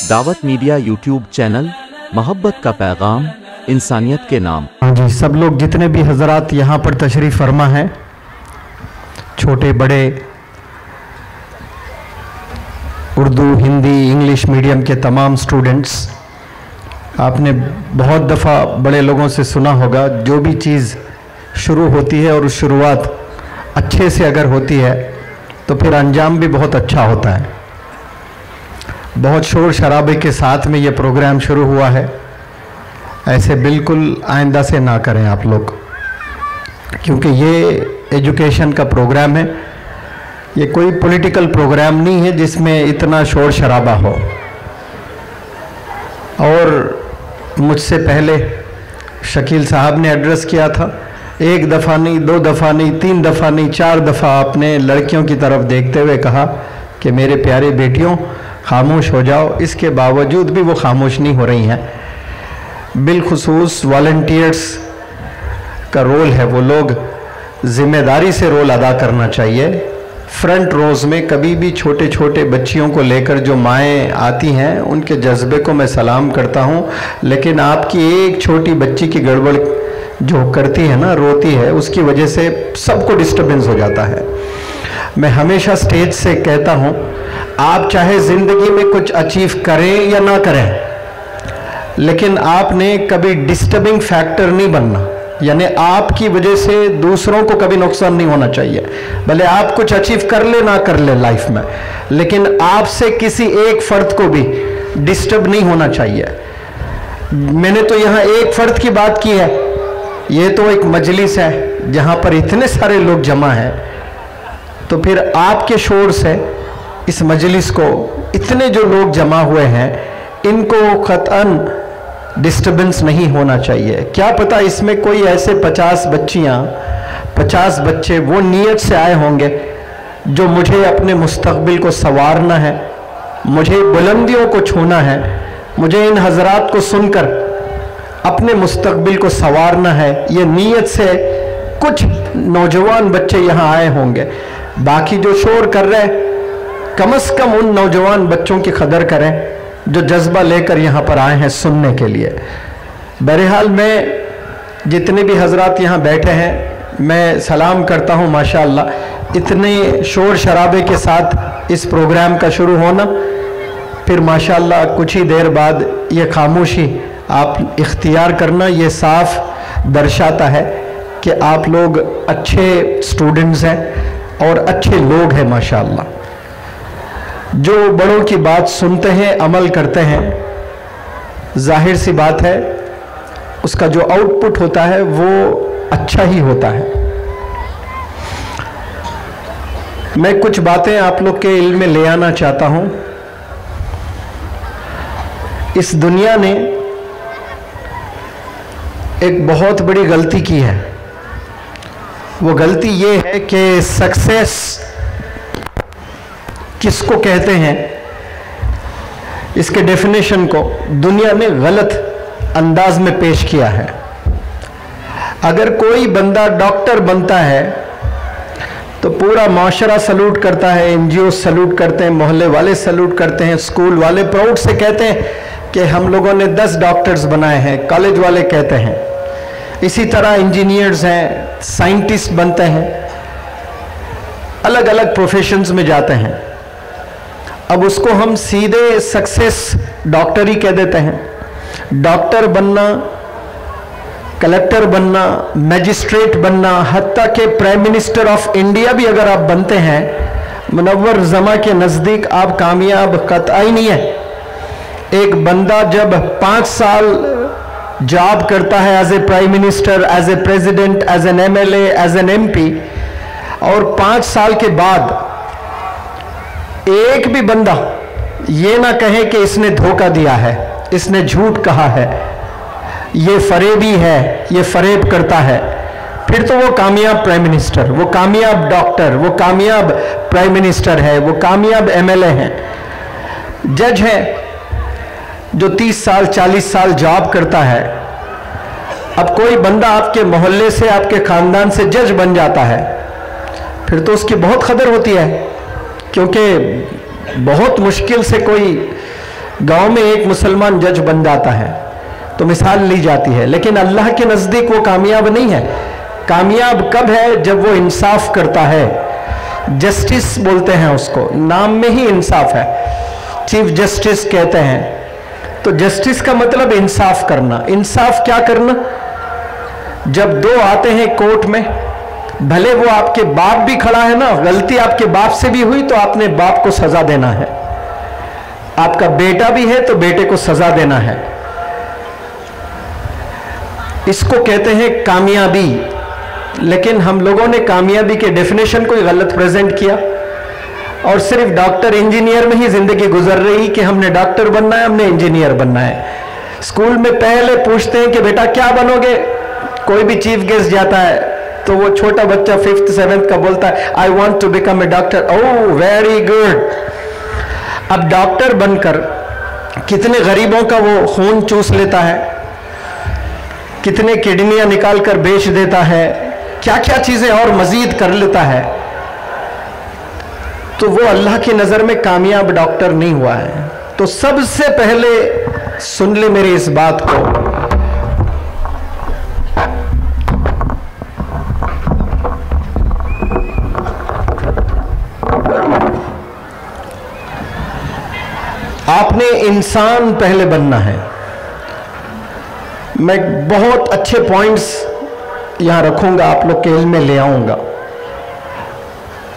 दावत media YouTube channel, मोहब्बत का पैगाम, इंसानियत के नाम। हाँ जी, सब लोग जितने भी हजरात यहाँ पर तशरीफ़ फरमा हैं, छोटे बड़े, उर्दू हिंदी इंग्लिश मीडियम के तमाम स्टूडेंट्स, आपने बहुत दफ़ा बड़े लोगों से सुना होगा, जो भी चीज़ शुरू होती है और शुरुआत अच्छे से अगर होती है तो फिर अंजाम भी बहुत अच्छा होता है। बहुत शोर शराबे के साथ में ये प्रोग्राम शुरू हुआ है, ऐसे बिल्कुल आइंदा से ना करें आप लोग, क्योंकि ये एजुकेशन का प्रोग्राम है, ये कोई पॉलिटिकल प्रोग्राम नहीं है जिसमें इतना शोर शराबा हो। और मुझसे पहले शकील साहब ने एड्रेस किया था, एक दफ़ा नहीं, दो दफ़ा नहीं, तीन दफ़ा नहीं, चार दफ़ा आपने लड़कियों की तरफ देखते हुए कहा कि मेरे प्यारे बेटियों खामोश हो जाओ। इसके बावजूद भी वो खामोश नहीं हो रही हैं। बिलखुसूस वॉलंटियर्स का रोल है, वो लोग ज़िम्मेदारी से रोल अदा करना चाहिए। फ्रंट रोज़ में कभी भी छोटे छोटे बच्चियों को लेकर जो माएँ आती हैं, उनके जज्बे को मैं सलाम करता हूँ, लेकिन आपकी एक छोटी बच्ची की गड़बड़ जो करती है ना, रोती है, उसकी वजह से सबको डिस्टर्बेंस हो जाता है। मैं हमेशा स्टेज से कहता हूँ, आप चाहे ज़िंदगी में कुछ अचीव करें या ना करें, लेकिन आपने कभी डिस्टर्बिंग फैक्टर नहीं बनना, यानी आपकी वजह से दूसरों को कभी नुकसान नहीं होना चाहिए। भले आप कुछ अचीव कर ले ना कर ले लाइफ में, लेकिन आपसे किसी एक फ़र्द को भी डिस्टर्ब नहीं होना चाहिए। मैंने तो यहाँ एक फ़र्द की बात की है, ये तो एक मजलिस है जहाँ पर इतने सारे लोग जमा हैं, तो फिर आपके शोर से इस मजलिस को इतने जो लोग जमा हुए हैं, इनको क़तअन डिस्टर्बेंस नहीं होना चाहिए। क्या पता इसमें कोई ऐसे 50 बच्चियाँ, 50 बच्चे वो नीयत से आए होंगे जो मुझे अपने मुस्तक़बिल को संवारना है, मुझे बुलंदियों को छूना है, मुझे इन हजरात को सुनकर अपने मुस्तक़बिल को संवारना है। ये नीयत से कुछ नौजवान बच्चे यहाँ आए होंगे। बाकी जो शोर कर रहे हैं, कम से कम उन नौजवान बच्चों की कदर करें जो जज्बा लेकर यहाँ पर आए हैं सुनने के लिए। बहरहाल मैं जितने भी हजरात यहाँ बैठे हैं, मैं सलाम करता हूँ। माशाअल्लाह इतने शोर शराबे के साथ इस प्रोग्राम का शुरू होना, फिर माशाअल्लाह कुछ ही देर बाद ये खामोशी आप इख्तियार करना, ये साफ दर्शाता है कि आप लोग अच्छे स्टूडेंट्स हैं और अच्छे लोग हैं माशाअल्लाह। जो बड़ों की बात सुनते हैं, अमल करते हैं, जाहिर सी बात है उसका जो आउटपुट होता है वो अच्छा ही होता है। मैं कुछ बातें आप लोग के इल्म में ले आना चाहता हूं। इस दुनिया ने एक बहुत बड़ी गलती की है। वो गलती ये है कि सक्सेस किसको कहते हैं, इसके डेफिनेशन को दुनिया ने गलत अंदाज में पेश किया है। अगर कोई बंदा डॉक्टर बनता है तो पूरा माशरा सल्यूट करता है, एनजीओ सल्यूट करते हैं, मोहल्ले वाले सल्यूट करते हैं, स्कूल वाले प्राउड से कहते हैं कि हम लोगों ने 10 डॉक्टर्स बनाए हैं, कॉलेज वाले कहते हैं। इसी तरह इंजीनियर्स हैं, साइंटिस्ट बनते हैं, अलग अलग प्रोफेशंस में जाते हैं। अब उसको हम सीधे सक्सेस डॉक्टर ही कह देते हैं। डॉक्टर बनना, कलेक्टर बनना, मैजिस्ट्रेट बनना, हत्ता के प्राइम मिनिस्टर ऑफ इंडिया भी अगर आप बनते हैं, मुनव्वर ज़मा के नज़दीक आप कामयाब कतई नहीं है। एक बंदा जब 5 साल जॉब करता है as a prime minister, as a president, as an MLA, as an MP, और 5 साल के बाद एक भी बंदा ये ना कहे कि इसने धोखा दिया है, इसने झूठ कहा है, ये फरेबी है, ये फरेब करता है, फिर तो वो कामयाब प्राइम मिनिस्टर, वो कामयाब डॉक्टर, वो कामयाब प्राइम मिनिस्टर है, वो कामयाब एमएलए है। जज है जो 30 साल 40 साल जॉब करता है, अब कोई बंदा आपके मोहल्ले से, आपके खानदान से जज बन जाता है, फिर तो उसकी बहुत कदर होती है, क्योंकि बहुत मुश्किल से कोई गांव में एक मुसलमान जज बन जाता है तो मिसाल ली जाती है, लेकिन अल्लाह के नज़दीक वो कामयाब नहीं है। कामयाब कब है? जब वो इंसाफ करता है। जस्टिस बोलते हैं उसको, नाम में ही इंसाफ है, चीफ जस्टिस कहते हैं। तो जस्टिस का मतलब इंसाफ करना। इंसाफ क्या करना? जब दो आते हैं कोर्ट में, भले वो आपके बाप भी खड़ा है ना, गलती आपके बाप से भी हुई तो आपने बाप को सजा देना है। आपका बेटा भी है तो बेटे को सजा देना है। इसको कहते हैं कामयाबी। लेकिन हम लोगों ने कामयाबी के डेफिनेशन को गलत प्रेजेंट किया और सिर्फ डॉक्टर इंजीनियर में ही जिंदगी गुजर रही कि हमने डॉक्टर बनना है, हमने इंजीनियर बनना है। स्कूल में पहले पूछते हैं कि बेटा क्या बनोगे? कोई भी चीफ गेस्ट जाता है तो वो छोटा बच्चा 5th 7th का बोलता है I want to become a doctor. Oh very good. अब डॉक्टर बनकर कितने गरीबों का वो खून चूस लेता है, कितने किडनियां निकाल कर बेच देता है, क्या क्या चीजें और मजीद कर लेता है। तो वो अल्लाह की नजर में कामयाब डॉक्टर नहीं हुआ है। तो सबसे पहले सुन ले मेरी इस बात को, आपने इंसान पहले बनना है। मैं बहुत अच्छे पॉइंट्स यहां रखूंगा, आप लोग के इल्म में ले आऊंगा।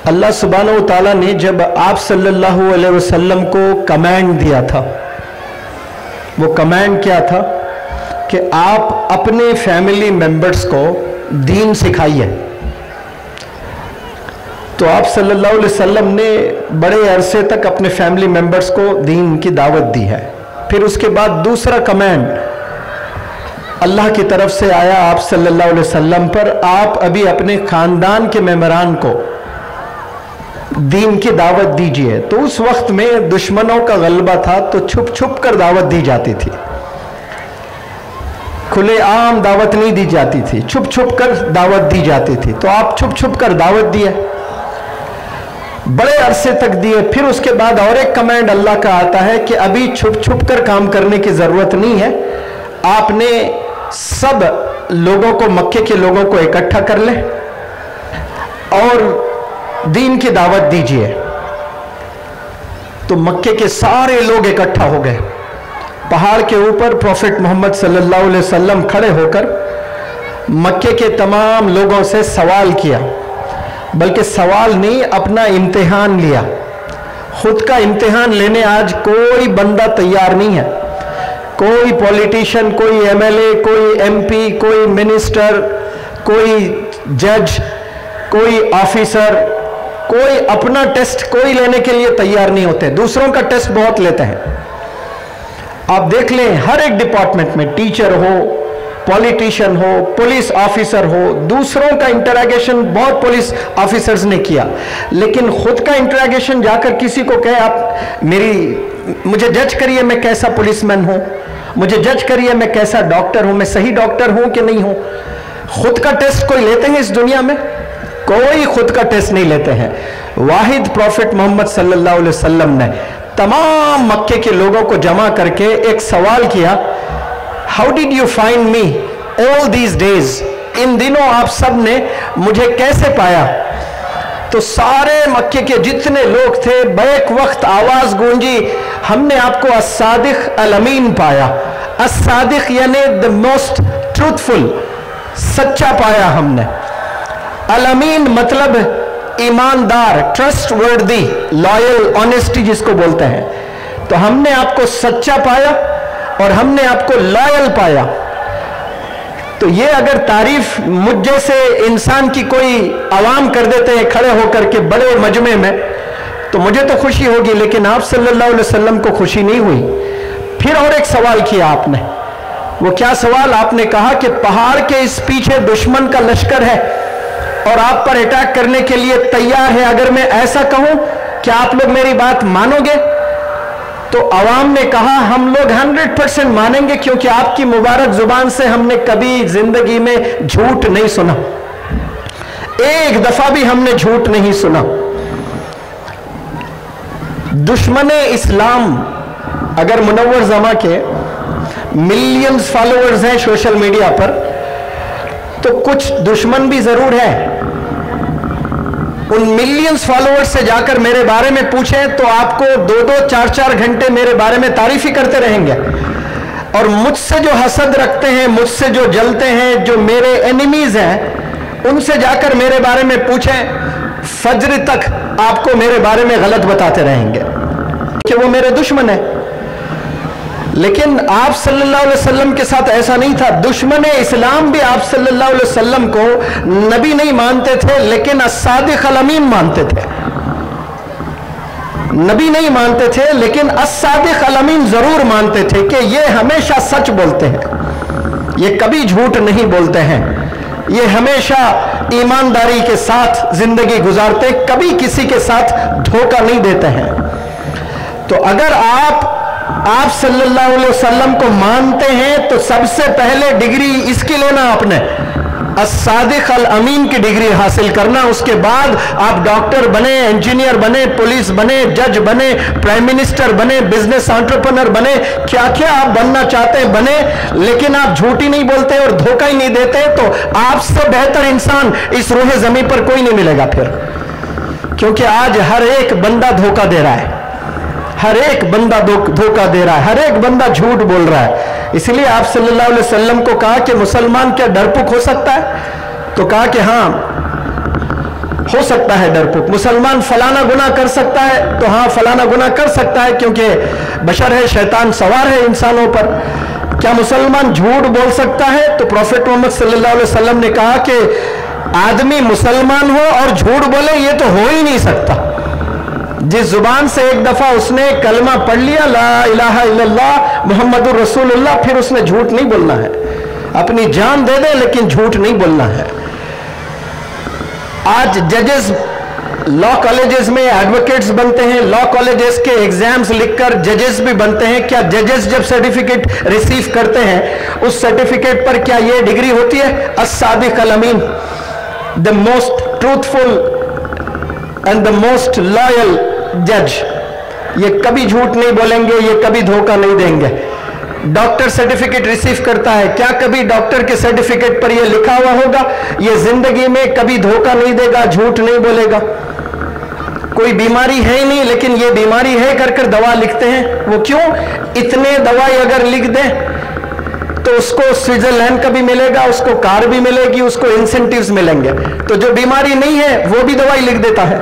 अल्लाह सुब्हानहू व तआला ने जब आप सल्लल्लाहु अलैहि वसल्लम को कमांड दिया था, वो कमांड क्या था कि आप अपने फैमिली मेंबर्स को दीन सिखाइए। तो आप सल्लल्लाहु अलैहि वसल्लम ने बड़े अरसे तक अपने फैमिली मेंबर्स को दीन की दावत दी है। फिर उसके बाद दूसरा कमांड अल्लाह की तरफ से आया आप सल्लल्लाहु अलैहि वसल्लम पर, आप अभी अपने खानदान के मेंबरान को दीन की दावत दीजिए। तो उस वक्त में दुश्मनों का गलबा था तो छुप छुप कर दावत दी जाती थी, खुले आम दावत नहीं दी जाती थी, छुप छुप कर दावत दी जाती थी। तो आप छुप छुप कर दावत दिए, बड़े अरसे तक दिए। फिर उसके बाद और एक कमांड अल्लाह का आता है कि अभी छुप छुप कर काम करने की जरूरत नहीं है, आपने सब लोगों को, मक्के के लोगों को इकट्ठा कर ले और दीन की दावत दीजिए। तो मक्के के सारे लोग इकट्ठा हो गए। पहाड़ के ऊपर प्रॉफिट मोहम्मद सल्लल्लाहु अलैहि वसल्लम खड़े होकर मक्के के तमाम लोगों से सवाल किया, बल्कि सवाल नहीं, अपना इम्तिहान लिया। खुद का इम्तिहान लेने आज कोई बंदा तैयार नहीं है। कोई पॉलिटिशियन, कोई एमएलए, कोई एमपी, कोई मिनिस्टर, कोई जज, कोई ऑफिसर, कोई अपना टेस्ट कोई लेने के लिए तैयार नहीं होते। दूसरों का टेस्ट बहुत लेते हैं। आप देख लें, हर एक डिपार्टमेंट में, टीचर हो, पॉलिटिशियन हो, पुलिस ऑफिसर हो, दूसरों का इंटरोगेशन बहुत पुलिस ऑफिसर्स ने किया, लेकिन खुद का इंटरोगेशन जाकर किसी को कहे आप मुझे जज करिए मैं कैसा पुलिसमैन हूं, मुझे जज करिए मैं कैसा डॉक्टर हूं, मैं सही डॉक्टर हूं कि नहीं हूं। खुद का टेस्ट कोई लेते हैं इस दुनिया में? कोई खुद का टेस्ट नहीं लेते हैं। वाहिद प्रॉफिट मोहम्मद सल्लल्लाहु अलैहि वसल्लम ने तमाम मक्के के लोगों को जमा करके एक सवाल किया, how did you find me all these days? इन दिनों आप सब ने मुझे कैसे पाया? तो सारे मक्के के जितने लोग थे, बैक वक्त आवाज गूंजी, हमने आपको अस्सादिक अल अमीन पाया। अस्सादिक यानी द मोस्ट ट्रूथफुल, सच्चा पाया हमने। अल अमीन मतलब ईमानदार, ट्रस्ट वर्दी, लॉयल, ऑनेस्टी जिसको बोलते हैं। तो हमने आपको सच्चा पाया और हमने आपको लॉयल पाया। तो ये अगर तारीफ मुझ जैसे इंसान की कोई आवाम कर देते हैं खड़े होकर के बड़े मजमे में, तो मुझे तो खुशी होगी, लेकिन आप सल्लल्लाहु अलैहि वसल्लम को खुशी नहीं हुई। फिर और एक सवाल किया आपने। वो क्या सवाल? आपने कहा कि पहाड़ के इस पीछे दुश्मन का लश्कर है और आप पर अटैक करने के लिए तैयार है। अगर मैं ऐसा कहूं, क्या आप लोग मेरी बात मानोगे? तो अवाम ने कहा हम लोग 100% मानेंगे, क्योंकि आपकी मुबारक जुबान से हमने कभी जिंदगी में झूठ नहीं सुना, एक दफा भी हमने झूठ नहीं सुना। दुश्मने इस्लाम अगर मुनव्वर जमा के मिलियंस फॉलोअर्स हैं सोशल मीडिया पर, तो कुछ दुश्मन भी जरूर है। उन मिलियंस फॉलोअर्स से जाकर मेरे बारे में पूछें तो आपको 2-2, 4-4 घंटे मेरे बारे में तारीफ ही करते रहेंगे। और मुझसे जो हसद रखते हैं, मुझसे जो जलते हैं, जो मेरे एनिमीज हैं, उनसे जाकर मेरे बारे में पूछें, फज्र तक आपको मेरे बारे में गलत बताते रहेंगे कि वो मेरे दुश्मन है। लेकिन आप सल्लल्लाहु अलैहि वसल्लम के साथ ऐसा नहीं था। दुश्मन इस्लाम भी आप सल्लल्लाहु अलैहि वसल्लम को नबी नहीं मानते थे, लेकिन अस्सादिक अल अमीन मानते थे। नबी नहीं मानते थे, लेकिन अस्सादिक अल अमीन जरूर मानते थे कि ये हमेशा सच बोलते हैं, ये कभी झूठ नहीं बोलते हैं, ये हमेशा ईमानदारी के साथ जिंदगी गुजारते, कभी किसी के साथ धोखा नहीं देते हैं। तो अगर आप सल्लल्लाहु अलैहि वसल्लम को मानते हैं तो सबसे पहले डिग्री इसकी लेना, आपने अस्सादिक अल अमीन की डिग्री हासिल करना। उसके बाद आप डॉक्टर बने, इंजीनियर बने, पुलिस बने, जज बने, प्राइम मिनिस्टर बने, बिजनेस एंटरप्रेन्योर बने, क्या क्या आप बनना चाहते हैं बने, लेकिन आप झूठी नहीं बोलते और धोखा ही नहीं देते, तो आपसे बेहतर इंसान इस रूह ज़मीन पर कोई नहीं मिलेगा फिर। क्योंकि आज हर एक बंदा धोखा दे रहा है, हर एक बंदा धोखा दे रहा है, हर एक बंदा झूठ बोल रहा है। इसलिए आप सल्लल्लाहु अलैहि वसल्लम को कहा कि मुसलमान क्या डरपोक हो सकता है? तो कहा कि हाँ हो सकता है डरपोक। मुसलमान फलाना गुनाह कर सकता है? तो हाँ फलाना गुनाह कर सकता है, क्योंकि बशर है, शैतान सवार है इंसानों पर। क्या मुसलमान झूठ बोल सकता है? तो प्रॉफेट मोहम्मद सल्लल्लाहु अलैहि वसल्लम ने कहा कि आदमी मुसलमान हो और झूठ बोले, ये तो हो ही नहीं सकता। जिस जुबान से एक दफा उसने कलमा पढ़ लिया, ला इलाहा इल्लल्लाह मुहम्मदुर रसूलुल्लाह, फिर उसने झूठ नहीं बोलना है। अपनी जान दे दे लेकिन झूठ नहीं बोलना है। आज जजेस लॉ कॉलेजेस में एडवोकेट्स बनते हैं, लॉ कॉलेजेस के एग्जाम्स लिखकर जजेस भी बनते हैं। क्या जजेस जब सर्टिफिकेट रिसीव करते हैं, उस सर्टिफिकेट पर क्या यह डिग्री होती है, अस्सादिक अल अमीन, the most truthful and the most loyal जज? ये कभी झूठ नहीं बोलेंगे, ये कभी धोखा नहीं देंगे। डॉक्टर सर्टिफिकेट रिसीव करता है, क्या कभी डॉक्टर के सर्टिफिकेट पर यह लिखा हुआ होगा, ये जिंदगी में कभी धोखा नहीं देगा, झूठ नहीं बोलेगा? कोई बीमारी है ही नहीं, लेकिन ये बीमारी है कर कर दवा लिखते हैं। वो क्यों? इतने दवाई अगर लिख दें तो उसको स्विट्जरलैंड का भी मिलेगा, उसको कार भी मिलेगी, उसको इंसेंटिव्स मिलेंगे। तो जो बीमारी नहीं है वो भी दवाई लिख देता है।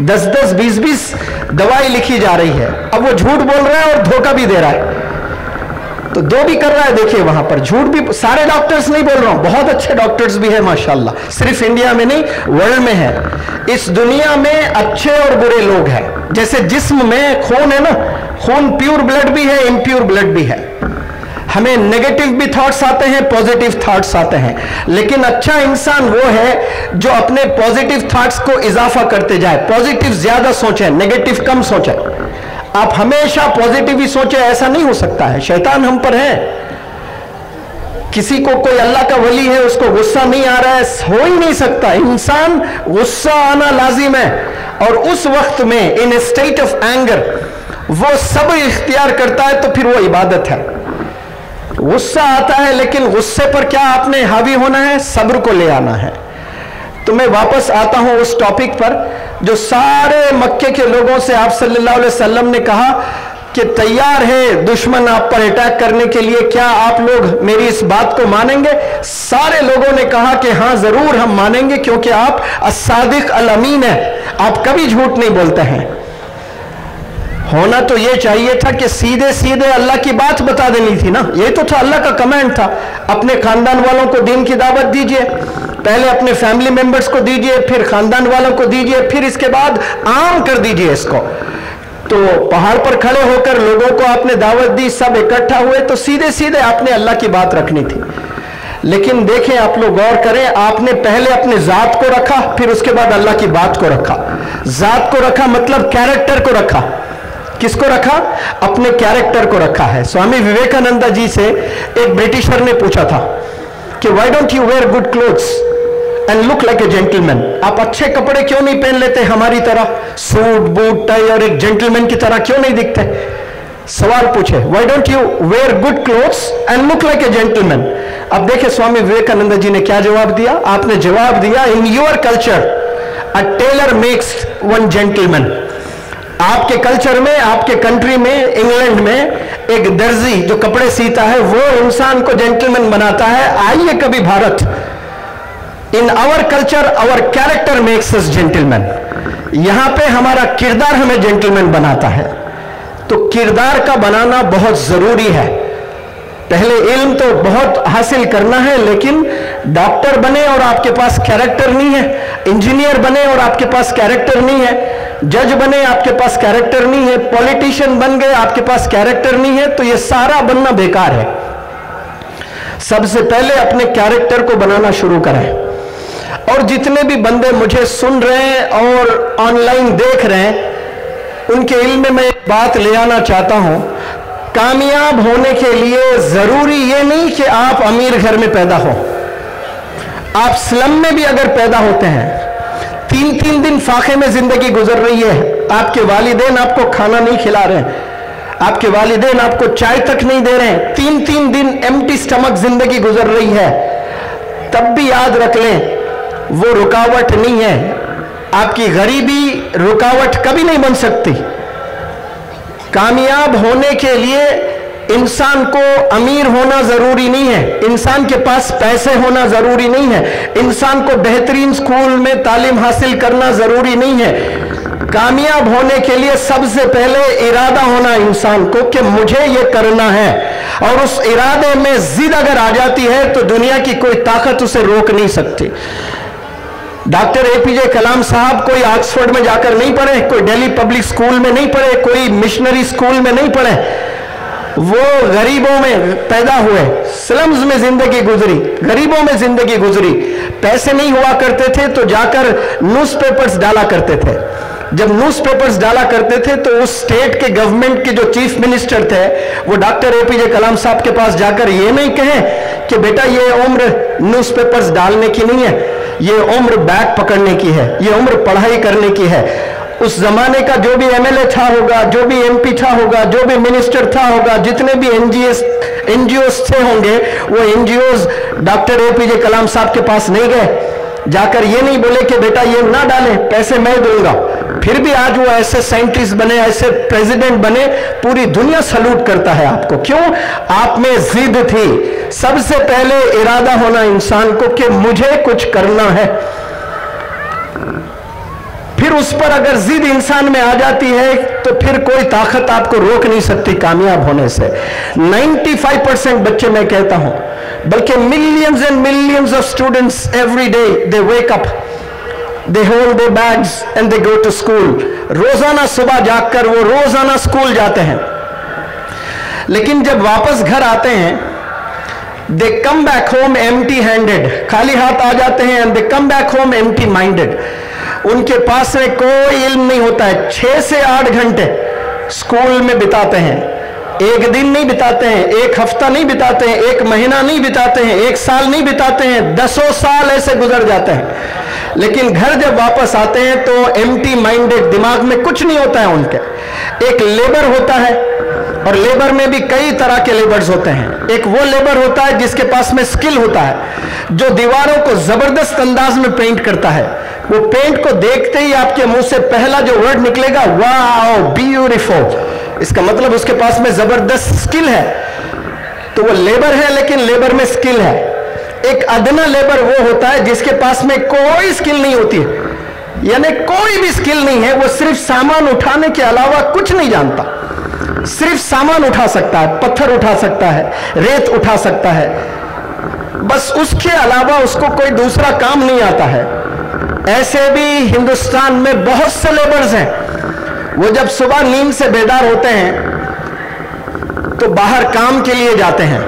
10-10, 20-20 दवाई लिखी जा रही है। अब वो झूठ बोल रहा है और धोखा भी दे रहा है, तो दो भी कर रहा है। देखिए वहां पर झूठ भी, सारे डॉक्टर्स नहीं बोल रहा हूं, बहुत अच्छे डॉक्टर्स भी है माशाल्लाह, सिर्फ इंडिया में नहीं वर्ल्ड में है। इस दुनिया में अच्छे और बुरे लोग हैं। जैसे जिस्म में खून है ना, खून प्योर ब्लड भी है, इम्प्योर ब्लड भी है। हमें नेगेटिव भी थॉट्स आते हैं, पॉजिटिव थॉट्स आते हैं, लेकिन अच्छा इंसान वो है जो अपने पॉजिटिव थॉट्स को इजाफा करते जाए, पॉजिटिव ज्यादा सोचे, नेगेटिव कम सोचे। आप हमेशा पॉजिटिव ही सोचे, ऐसा नहीं हो सकता है, शैतान हम पर है। किसी को कोई अल्लाह का वली है, उसको गुस्सा नहीं आ रहा है, हो ही नहीं सकता। इंसान गुस्सा आना लाजिम है, और उस वक्त में इन स्टेट ऑफ एंगर वो सब इख्तियार करता है, तो फिर वो इबादत है। गुस्सा आता है, लेकिन गुस्से पर क्या आपने हावी होना है, सब्र को ले आना है। तो मैं वापस आता हूं उस टॉपिक पर जो सारे मक्के के लोगों से आप सल्लल्लाहु अलैहि वसल्लम ने कहा कि तैयार है दुश्मन आप पर अटैक करने के लिए, क्या आप लोग मेरी इस बात को मानेंगे? सारे लोगों ने कहा कि हाँ जरूर हम मानेंगे, क्योंकि आप अस्सादिक अल अमीन है, आप कभी झूठ नहीं बोलते हैं। होना तो यह चाहिए था कि सीधे सीधे अल्लाह की बात बता देनी थी ना, ये तो था अल्लाह का कमांड था। अपने खानदान वालों को दीन की दावत दीजिए, पहले अपने फैमिली मेंबर्स को दीजिए, फिर खानदान वालों को दीजिए, फिर इसके बाद आम कर दीजिए इसको। तो पहाड़ पर खड़े होकर लोगों को आपने दावत दी, सब इकट्ठा हुए, तो सीधे सीधे आपने अल्लाह की बात रखनी थी। लेकिन देखें, आप लोग गौर करें, आपने पहले अपने जात को रखा, फिर उसके बाद अल्लाह की बात को रखा। जात को रखा मतलब कैरेक्टर को रखा। किसको रखा? अपने कैरेक्टर को रखा है। स्वामी विवेकानंद जी से एक ब्रिटिशर ने पूछा था कि why don't you wear good clothes and look like a gentleman? आप अच्छे कपड़े क्यों नहीं पहन लेते हमारी तरह, सूट बूट टाई और एक जेंटलमैन की तरह क्यों नहीं दिखते? सवाल पूछे, why don't you wear good clothes and look like a gentleman. अब देखिए स्वामी विवेकानंद जी ने क्या जवाब दिया। आपने जवाब दिया, in your culture a tailor makes one gentleman. आपके कल्चर में, आपके कंट्री में, इंग्लैंड में एक दर्जी जो कपड़े सीता है वो इंसान को जेंटलमैन बनाता है। आइए कभी Bharat, in our culture our character makes us gentleman. यहां पे हमारा किरदार हमें जेंटलमैन बनाता है। तो किरदार का बनाना बहुत जरूरी है। पहले इल्म तो बहुत हासिल करना है, लेकिन डॉक्टर बने और आपके पास कैरेक्टर नहीं है, इंजीनियर बने और आपके पास कैरेक्टर नहीं है, जज बने आपके पास कैरेक्टर नहीं है, पॉलिटिशियन बन गए आपके पास कैरेक्टर नहीं है, तो ये सारा बनना बेकार है। सबसे पहले अपने कैरेक्टर को बनाना शुरू करें। और जितने भी बंदे मुझे सुन रहे हैं और ऑनलाइन देख रहे हैं, उनके इल्म में मैं एक बात ले आना चाहता हूं। कामयाब होने के लिए जरूरी ये नहीं कि आप अमीर घर में पैदा हो। आप स्लम में भी अगर पैदा होते हैं, 3-3 दिन फाके में जिंदगी गुजर रही है, आपके वालिदैन आपको खाना नहीं खिला रहे हैं, आपके वालिदैन आपको चाय तक नहीं दे रहे हैं, 3-3 दिन एम्प्टी स्टमक जिंदगी गुजर रही है, तब भी याद रख लें वो रुकावट नहीं है। आपकी गरीबी रुकावट कभी नहीं बन सकती। कामयाब होने के लिए इंसान को अमीर होना जरूरी नहीं है, इंसान के पास पैसे होना जरूरी नहीं है, इंसान को बेहतरीन स्कूल में तालीम हासिल करना जरूरी नहीं है। कामयाब होने के लिए सबसे पहले इरादा होना इंसान को कि मुझे ये करना है, और उस इरादे में जिद अगर आ जाती है तो दुनिया की कोई ताकत उसे रोक नहीं सकती। डॉक्टर एपीजे कलाम साहब कोई ऑक्सफोर्ड में जाकर नहीं पढ़े, कोई दिल्ली पब्लिक स्कूल में नहीं पढ़े, कोई मिशनरी स्कूल में नहीं पढ़े, वो गरीबों में पैदा हुए, स्लम्स में जिंदगी गुजरी, गरीबों में जिंदगी गुजरी। पैसे नहीं हुआ करते थे तो जाकर न्यूज़पेपर्स डाला करते थे। जब न्यूज़पेपर्स डाला करते थे तो उस स्टेट के गवर्नमेंट के जो चीफ मिनिस्टर थे वो डॉक्टर एपीजे कलाम साहब के पास जाकर ये नहीं कहें कि बेटा ये उम्र न्यूज़पेपर्स डालने की नहीं है, ये उम्र बैग पकड़ने की है, ये उम्र पढ़ाई करने की है। उस जमाने का जो भी एमएलए था होगा, जो भी एमपी था होगा, जो भी मिनिस्टर था होगा, जितने भी एनजीओस थे होंगे, वो एनजीओस डॉक्टर एपीजे कलाम साहब के पास नहीं गए, जाकर ये नहीं बोले कि बेटा ये ना डालें, पैसे मैं दूंगा। फिर भी आज वो ऐसे साइंटिस्ट बने, ऐसे प्रेसिडेंट बने, पूरी दुनिया सलूट करता है आपको। क्यों? आप में जिद थी। सबसे पहले इरादा होना इंसान को कि मुझे कुछ करना है। फिर उस पर अगर जिद इंसान में आ जाती है तो फिर कोई ताकत आपको रोक नहीं सकती कामयाब होने से। 95% बच्चे, मैं कहता हूं, बल्कि millions and millions of students every day they wake up, they hold their bags and they go to school. रोजाना सुबह जागकर वो रोजाना स्कूल जाते हैं, लेकिन जब वापस घर आते हैं they come back home empty handed, खाली हाथ आ जाते हैं, and they come back home empty minded. उनके पास में कोई इल्म नहीं होता है। 6 से 8 घंटे स्कूल में बिताते हैं, एक दिन नहीं बिताते हैं, एक हफ्ता नहीं बिताते हैं, एक महीना नहीं बिताते हैं, एक साल नहीं बिताते हैं, 10 साल ऐसे गुजर जाते हैं। लेकिन घर जब वापस आते हैं तो एम्प्टी माइंडेड, दिमाग में कुछ नहीं होता है उनके। एक लेबर होता है, और लेबर में भी कई तरह के लेबर्स होते हैं। एक वो लेबर होता है जिसके पास में स्किल होता है, जो दीवारों को जबरदस्त अंदाज में पेंट करता है। वो पेंट को देखते ही आपके मुंह से पहला जो वर्ड निकलेगा, वाओ ब्यूटीफुल, इसका मतलब उसके पास में जबरदस्त स्किल है। तो वो लेबर है, लेकिन लेबर में स्किल है। एक अदना लेबर वो होता है जिसके पास में कोई स्किल नहीं होती है, यानी कोई भी स्किल नहीं है, वो सिर्फ सामान उठाने के अलावा कुछ नहीं जानता। सिर्फ सामान उठा सकता है, पत्थर उठा सकता है, रेत उठा सकता है, बस उसके अलावा उसको कोई दूसरा काम नहीं आता है। ऐसे भी हिंदुस्तान में बहुत से लेबर्स हैं। वो जब सुबह नींद से बेदार होते हैं तो बाहर काम के लिए जाते हैं,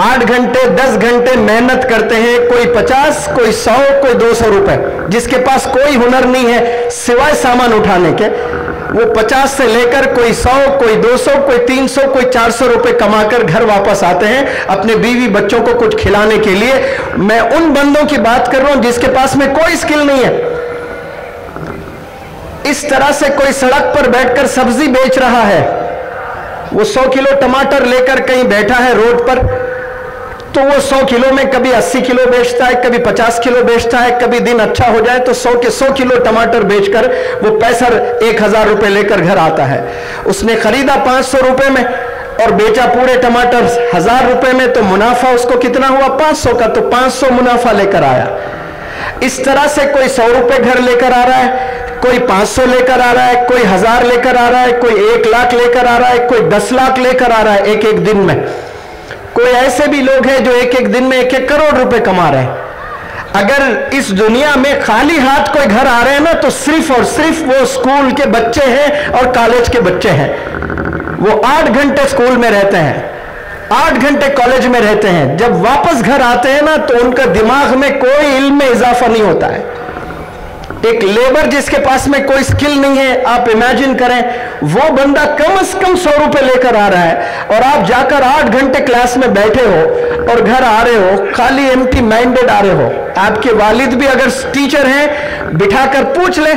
8 घंटे 10 घंटे मेहनत करते हैं, कोई 50, कोई 100, कोई 200 रुपए। जिसके पास कोई हुनर नहीं है सिवाय सामान उठाने के, वो 50 से लेकर कोई 100, कोई 200, कोई 300, कोई 400 रुपए कमाकर घर वापस आते हैं अपने बीवी बच्चों को कुछ खिलाने के लिए। मैं उन बंदों की बात कर रहा हूं जिसके पास में कोई स्किल नहीं है। इस तरह से कोई सड़क पर बैठकर सब्जी बेच रहा है, वो 100 किलो टमाटर लेकर कहीं बैठा है रोड पर, तो वो 100 किलो में कभी 80 किलो बेचता है, कभी 50 किलो बेचता है, कभी दिन अच्छा हो जाए तो 100 के 100 किलो टमाटर बेचकर वो पैसा 1000 रुपए लेकर घर आता है। उसने खरीदा 500 रुपए में और बेचा पूरे टमाटर 1000 रुपए में, तो मुनाफा उसको कितना हुआ 500 का, तो 500 मुनाफा लेकर आया। इस तरह से कोई 100 रुपए घर लेकर आ रहा है, कोई 500 लेकर आ रहा है, कोई 1000 लेकर आ रहा है, कोई 1 लाख लेकर आ रहा है, कोई 10 लाख लेकर आ रहा है एक एक दिन में। कोई ऐसे भी लोग हैं जो एक एक दिन में 1-1 करोड़ रुपए कमा रहे हैं। अगर इस दुनिया में खाली हाथ कोई घर आ रहे हैं ना, तो सिर्फ और सिर्फ वो स्कूल के बच्चे हैं और कॉलेज के बच्चे हैं। वो 8 घंटे स्कूल में रहते हैं, 8 घंटे कॉलेज में रहते हैं, जब वापस घर आते हैं ना तो उनका दिमाग में कोई इल्म में इजाफा नहीं होता है। एक लेबर जिसके पास में कोई स्किल नहीं है, आप इमेजिन करें, वो बंदा कम से कम 100 रुपए लेकर आ रहा है और आप जाकर 8 घंटे क्लास में बैठे हो और घर आ रहे हो खाली एम्प्टी माइंडेड आ रहे हो। आपके वालिद भी अगर टीचर हैं, बिठाकर पूछ ले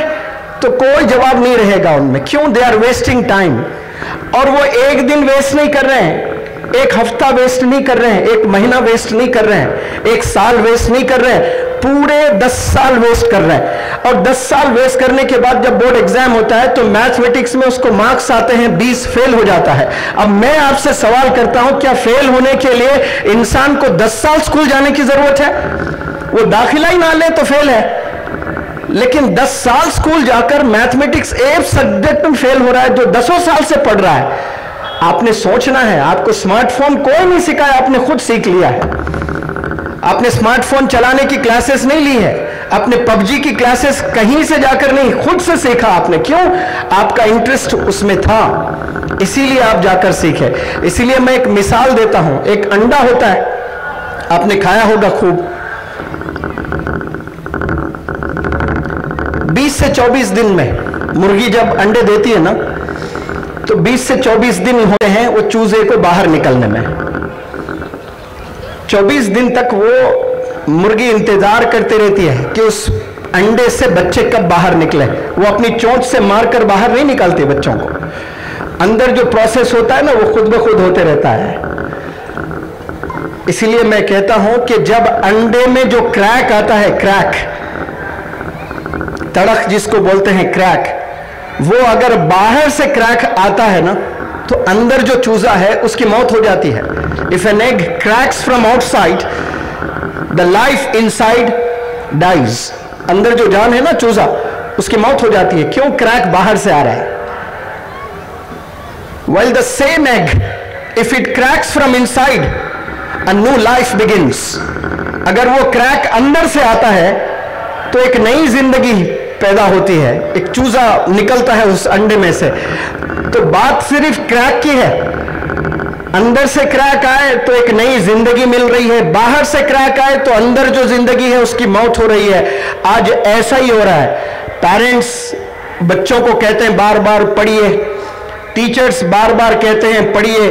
तो कोई जवाब नहीं रहेगा उनमें। क्यों? They are wasting time. और वो एक दिन वेस्ट नहीं कर रहे हैं, एक हफ्ता वेस्ट नहीं कर रहे हैं, एक महीना वेस्ट नहीं कर रहे हैं, एक साल वेस्ट नहीं कर रहे हैं, पूरे 10 साल वेस्ट कर रहे हैं। और 10 साल वेस्ट करने के बाद जब बोर्ड एग्जाम होता है तो मैथमेटिक्स में उसको मार्क्स आते हैं 20, फेल हो जाता है। अब मैं आपसे सवाल करता हूं, क्या फेल होने के लिए इंसान को 10 साल स्कूल जाने की जरूरत है? वो दाखिला ही ना ले तो फेल है, लेकिन 10 साल स्कूल जाकर मैथमेटिक्स एक सब्जेक्ट में फेल हो रहा है जो 10 साल से पढ़ रहा है। आपने सोचना है, आपको स्मार्टफोन कोई नहीं सिखाया, आपने खुद सीख लिया है। आपने स्मार्टफोन चलाने की क्लासेस नहीं ली है, आपने पबजी की क्लासेस कहीं से जाकर नहीं, खुद से सीखा आपने। क्यों? आपका इंटरेस्ट उसमें था, इसीलिए आप जाकर सीखे। इसीलिए मैं एक मिसाल देता हूं। एक अंडा होता है, आपने खाया होगा खूब, 20 से 24 दिन में मुर्गी जब अंडे देती है ना, तो 20 से 24 दिन होते हैं वो चूजे को बाहर निकलने में। 24 दिन तक वो मुर्गी इंतजार करती रहती है कि उस अंडे से बच्चे कब बाहर निकले। वो अपनी चोंच से मारकर बाहर नहीं निकालती बच्चों को। अंदर जो प्रोसेस होता है ना, वो खुद ब खुद होते रहता है। इसीलिए मैं कहता हूं कि जब अंडे में जो क्रैक आता है, क्रैक, तड़क जिसको बोलते हैं क्रैक, वो अगर बाहर से क्रैक आता है ना, तो अंदर जो चूजा है उसकी मौत हो जाती है। If an egg cracks from outside, the life inside dies. अंदर जो जान है ना चूजा, उसकी मौत हो जाती है। क्यों? क्रैक बाहर से आ रहा है। While the same egg, if it cracks from inside, a new life begins. अगर वो क्रैक अंदर से आता है तो एक नई जिंदगी पैदा होती है, एक चूजा निकलता है उस अंडे में से। तो बात सिर्फ क्रैक की है। अंदर से क्रैक आए तो एक नई जिंदगी मिल रही है, बाहर से क्रैक आए तो अंदर जो जिंदगी है उसकी मौत हो रही है। आज ऐसा ही हो रहा है। पेरेंट्स बच्चों को कहते हैं बार बार पढ़िए, टीचर्स बार बार कहते हैं पढ़िए,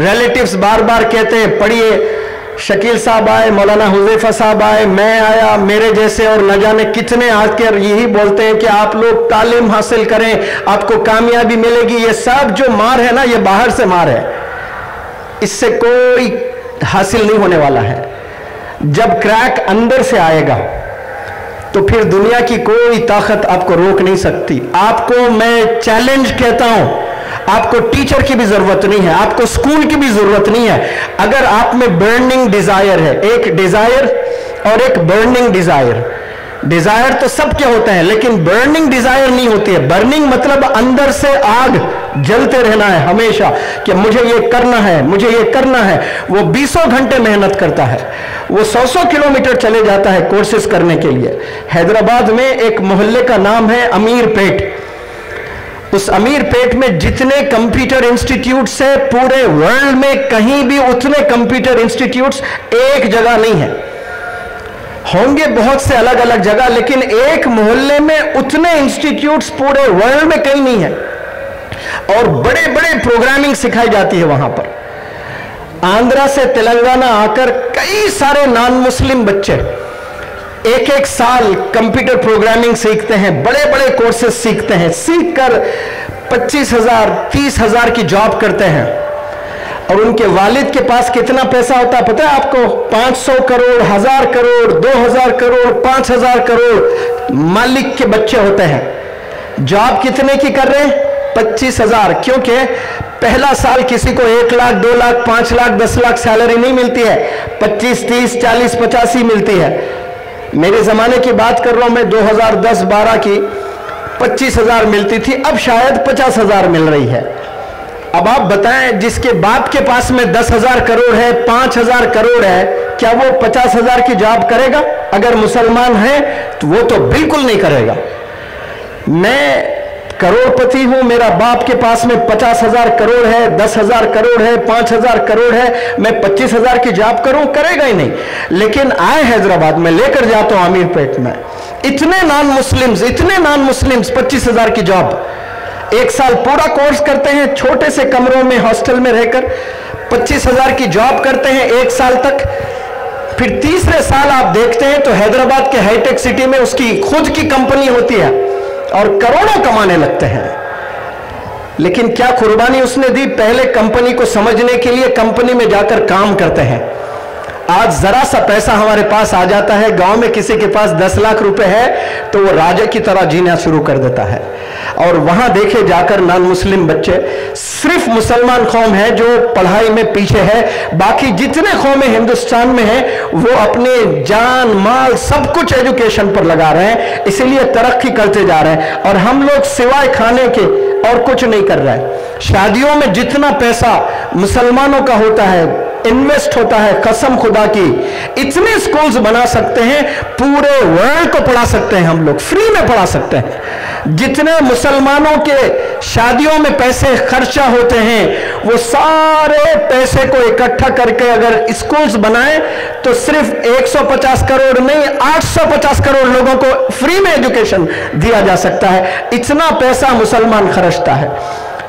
रिलेटिव्स बार बार कहते हैं पढ़िए। शकील साहब आए, मौलाना हुज़ैफा साहब आए, मैं आया, मेरे जैसे और न जाने कितने आकर यही बोलते हैं कि आप लोग तालीम हासिल करें, आपको कामयाबी मिलेगी। ये सब जो मार है ना, ये बाहर से मार है, इससे कोई हासिल नहीं होने वाला है। जब क्रैक अंदर से आएगा तो फिर दुनिया की कोई ताकत आपको रोक नहीं सकती। आपको मैं चैलेंज कहता हूं, आपको टीचर की भी जरूरत नहीं है, आपको स्कूल की भी जरूरत नहीं है। अगर आप में बर्निंग डिजायर है, एक डिजायर और एक बर्निंग डिजायर। डिजायर तो सबके होते हैं, लेकिन बर्निंग डिजायर नहीं होती है। बर्निंग मतलब अंदर से आग जलते रहना है हमेशा कि मुझे ये करना है, मुझे ये करना है। वो 20 घंटे मेहनत करता है, वो 100 किलोमीटर चले जाता है कोर्सेज करने के लिए। हैदराबाद में एक मोहल्ले का नाम है अमीर पेट। उस अमीर पेट में जितने कंप्यूटर इंस्टीट्यूट्स है पूरे वर्ल्ड में, कहीं भी उतने कंप्यूटर इंस्टीट्यूट्स एक जगह नहीं है। होंगे बहुत से अलग अलग जगह, लेकिन एक मोहल्ले में उतने इंस्टीट्यूट्स पूरे वर्ल्ड में कहीं नहीं है। और बड़े बड़े प्रोग्रामिंग सिखाई जाती है वहां पर। आंध्रा से तेलंगाना आकर कई सारे नॉन मुस्लिम बच्चे एक एक साल कंप्यूटर प्रोग्रामिंग सीखते हैं, बड़े बड़े कोर्सेज सीखते हैं, सीखकर 25,000 30,000 की जॉब करते हैं। और उनके वालिद के पास कितना पैसा होता है पता है आपको? 500 करोड़, 1000 करोड़, 2000 करोड़, 5000 करोड़ मालिक के बच्चे होते हैं। जॉब कितने की कर रहे हैं? 25,000। क्योंकि पहला साल किसी को 1 लाख, 2 लाख, 5 लाख, 10 लाख सैलरी नहीं मिलती है, 25, 30, 40, 85 मिलती है। मेरे जमाने की बात कर रहा हूं मैं, 2010-12 की 25,000 मिलती थी, अब शायद 50,000 मिल रही है। अब आप बताएं, जिसके बाप के पास में 10,000 करोड़ है, 5,000 करोड़ है, क्या वो 50,000 की जॉब करेगा? अगर मुसलमान है तो वो तो बिल्कुल नहीं करेगा। मैं करोड़पति हूं, मेरा बाप के पास में 50,000 करोड़ है, 10,000 करोड़ है, 5,000 करोड़ है, मैं 25,000 की जॉब करूं? करेगा ही नहीं। लेकिन आए हैदराबाद में, लेकर जाता हूं अमीरपेट में, इतने नॉन मुस्लिम्स 25,000 की जॉब, 1 साल पूरा कोर्स करते हैं, छोटे से कमरों में हॉस्टल में रहकर 25,000 की जॉब करते हैं 1 साल तक। फिर तीसरे साल आप देखते हैं तो हैदराबाद के हाईटेक सिटी में उसकी खुद की कंपनी होती है और करोड़ों कमाने लगते हैं। लेकिन क्या कुर्बानी उसने दी? पहले कंपनी को समझने के लिए कंपनी में जाकर काम करते हैं। आज जरा सा पैसा हमारे पास आ जाता है, गांव में किसी के पास 10 लाख रुपए है तो वो राजा की तरह जीना शुरू कर देता है। और वहां देखे जाकर नॉन मुस्लिम बच्चे, सिर्फ मुसलमान कौम है जो पढ़ाई में पीछे है, बाकी जितने कौमें हिंदुस्तान में हैं वो अपने जान माल सब कुछ एजुकेशन पर लगा रहे हैं, इसीलिए तरक्की करते जा रहे हैं। और हम लोग सिवाय खाने के और कुछ नहीं कर रहे हैं। शादियों में जितना पैसा मुसलमानों का होता है, इन्वेस्ट होता है, कसम खुदा की, इतने स्कूल्स बना सकते हैं, पूरे वर्ल्ड को पढ़ा सकते हैं, हम लोग फ्री में पढ़ा सकते हैं। जितने मुसलमानों के शादियों में पैसे खर्चा होते हैं, वो सारे पैसे को इकट्ठा करके अगर स्कूल्स बनाएं तो सिर्फ 150 करोड़ नहीं, 850 करोड़ लोगों को फ्री में एजुकेशन दिया जा सकता है। इतना पैसा मुसलमान खर्चता है।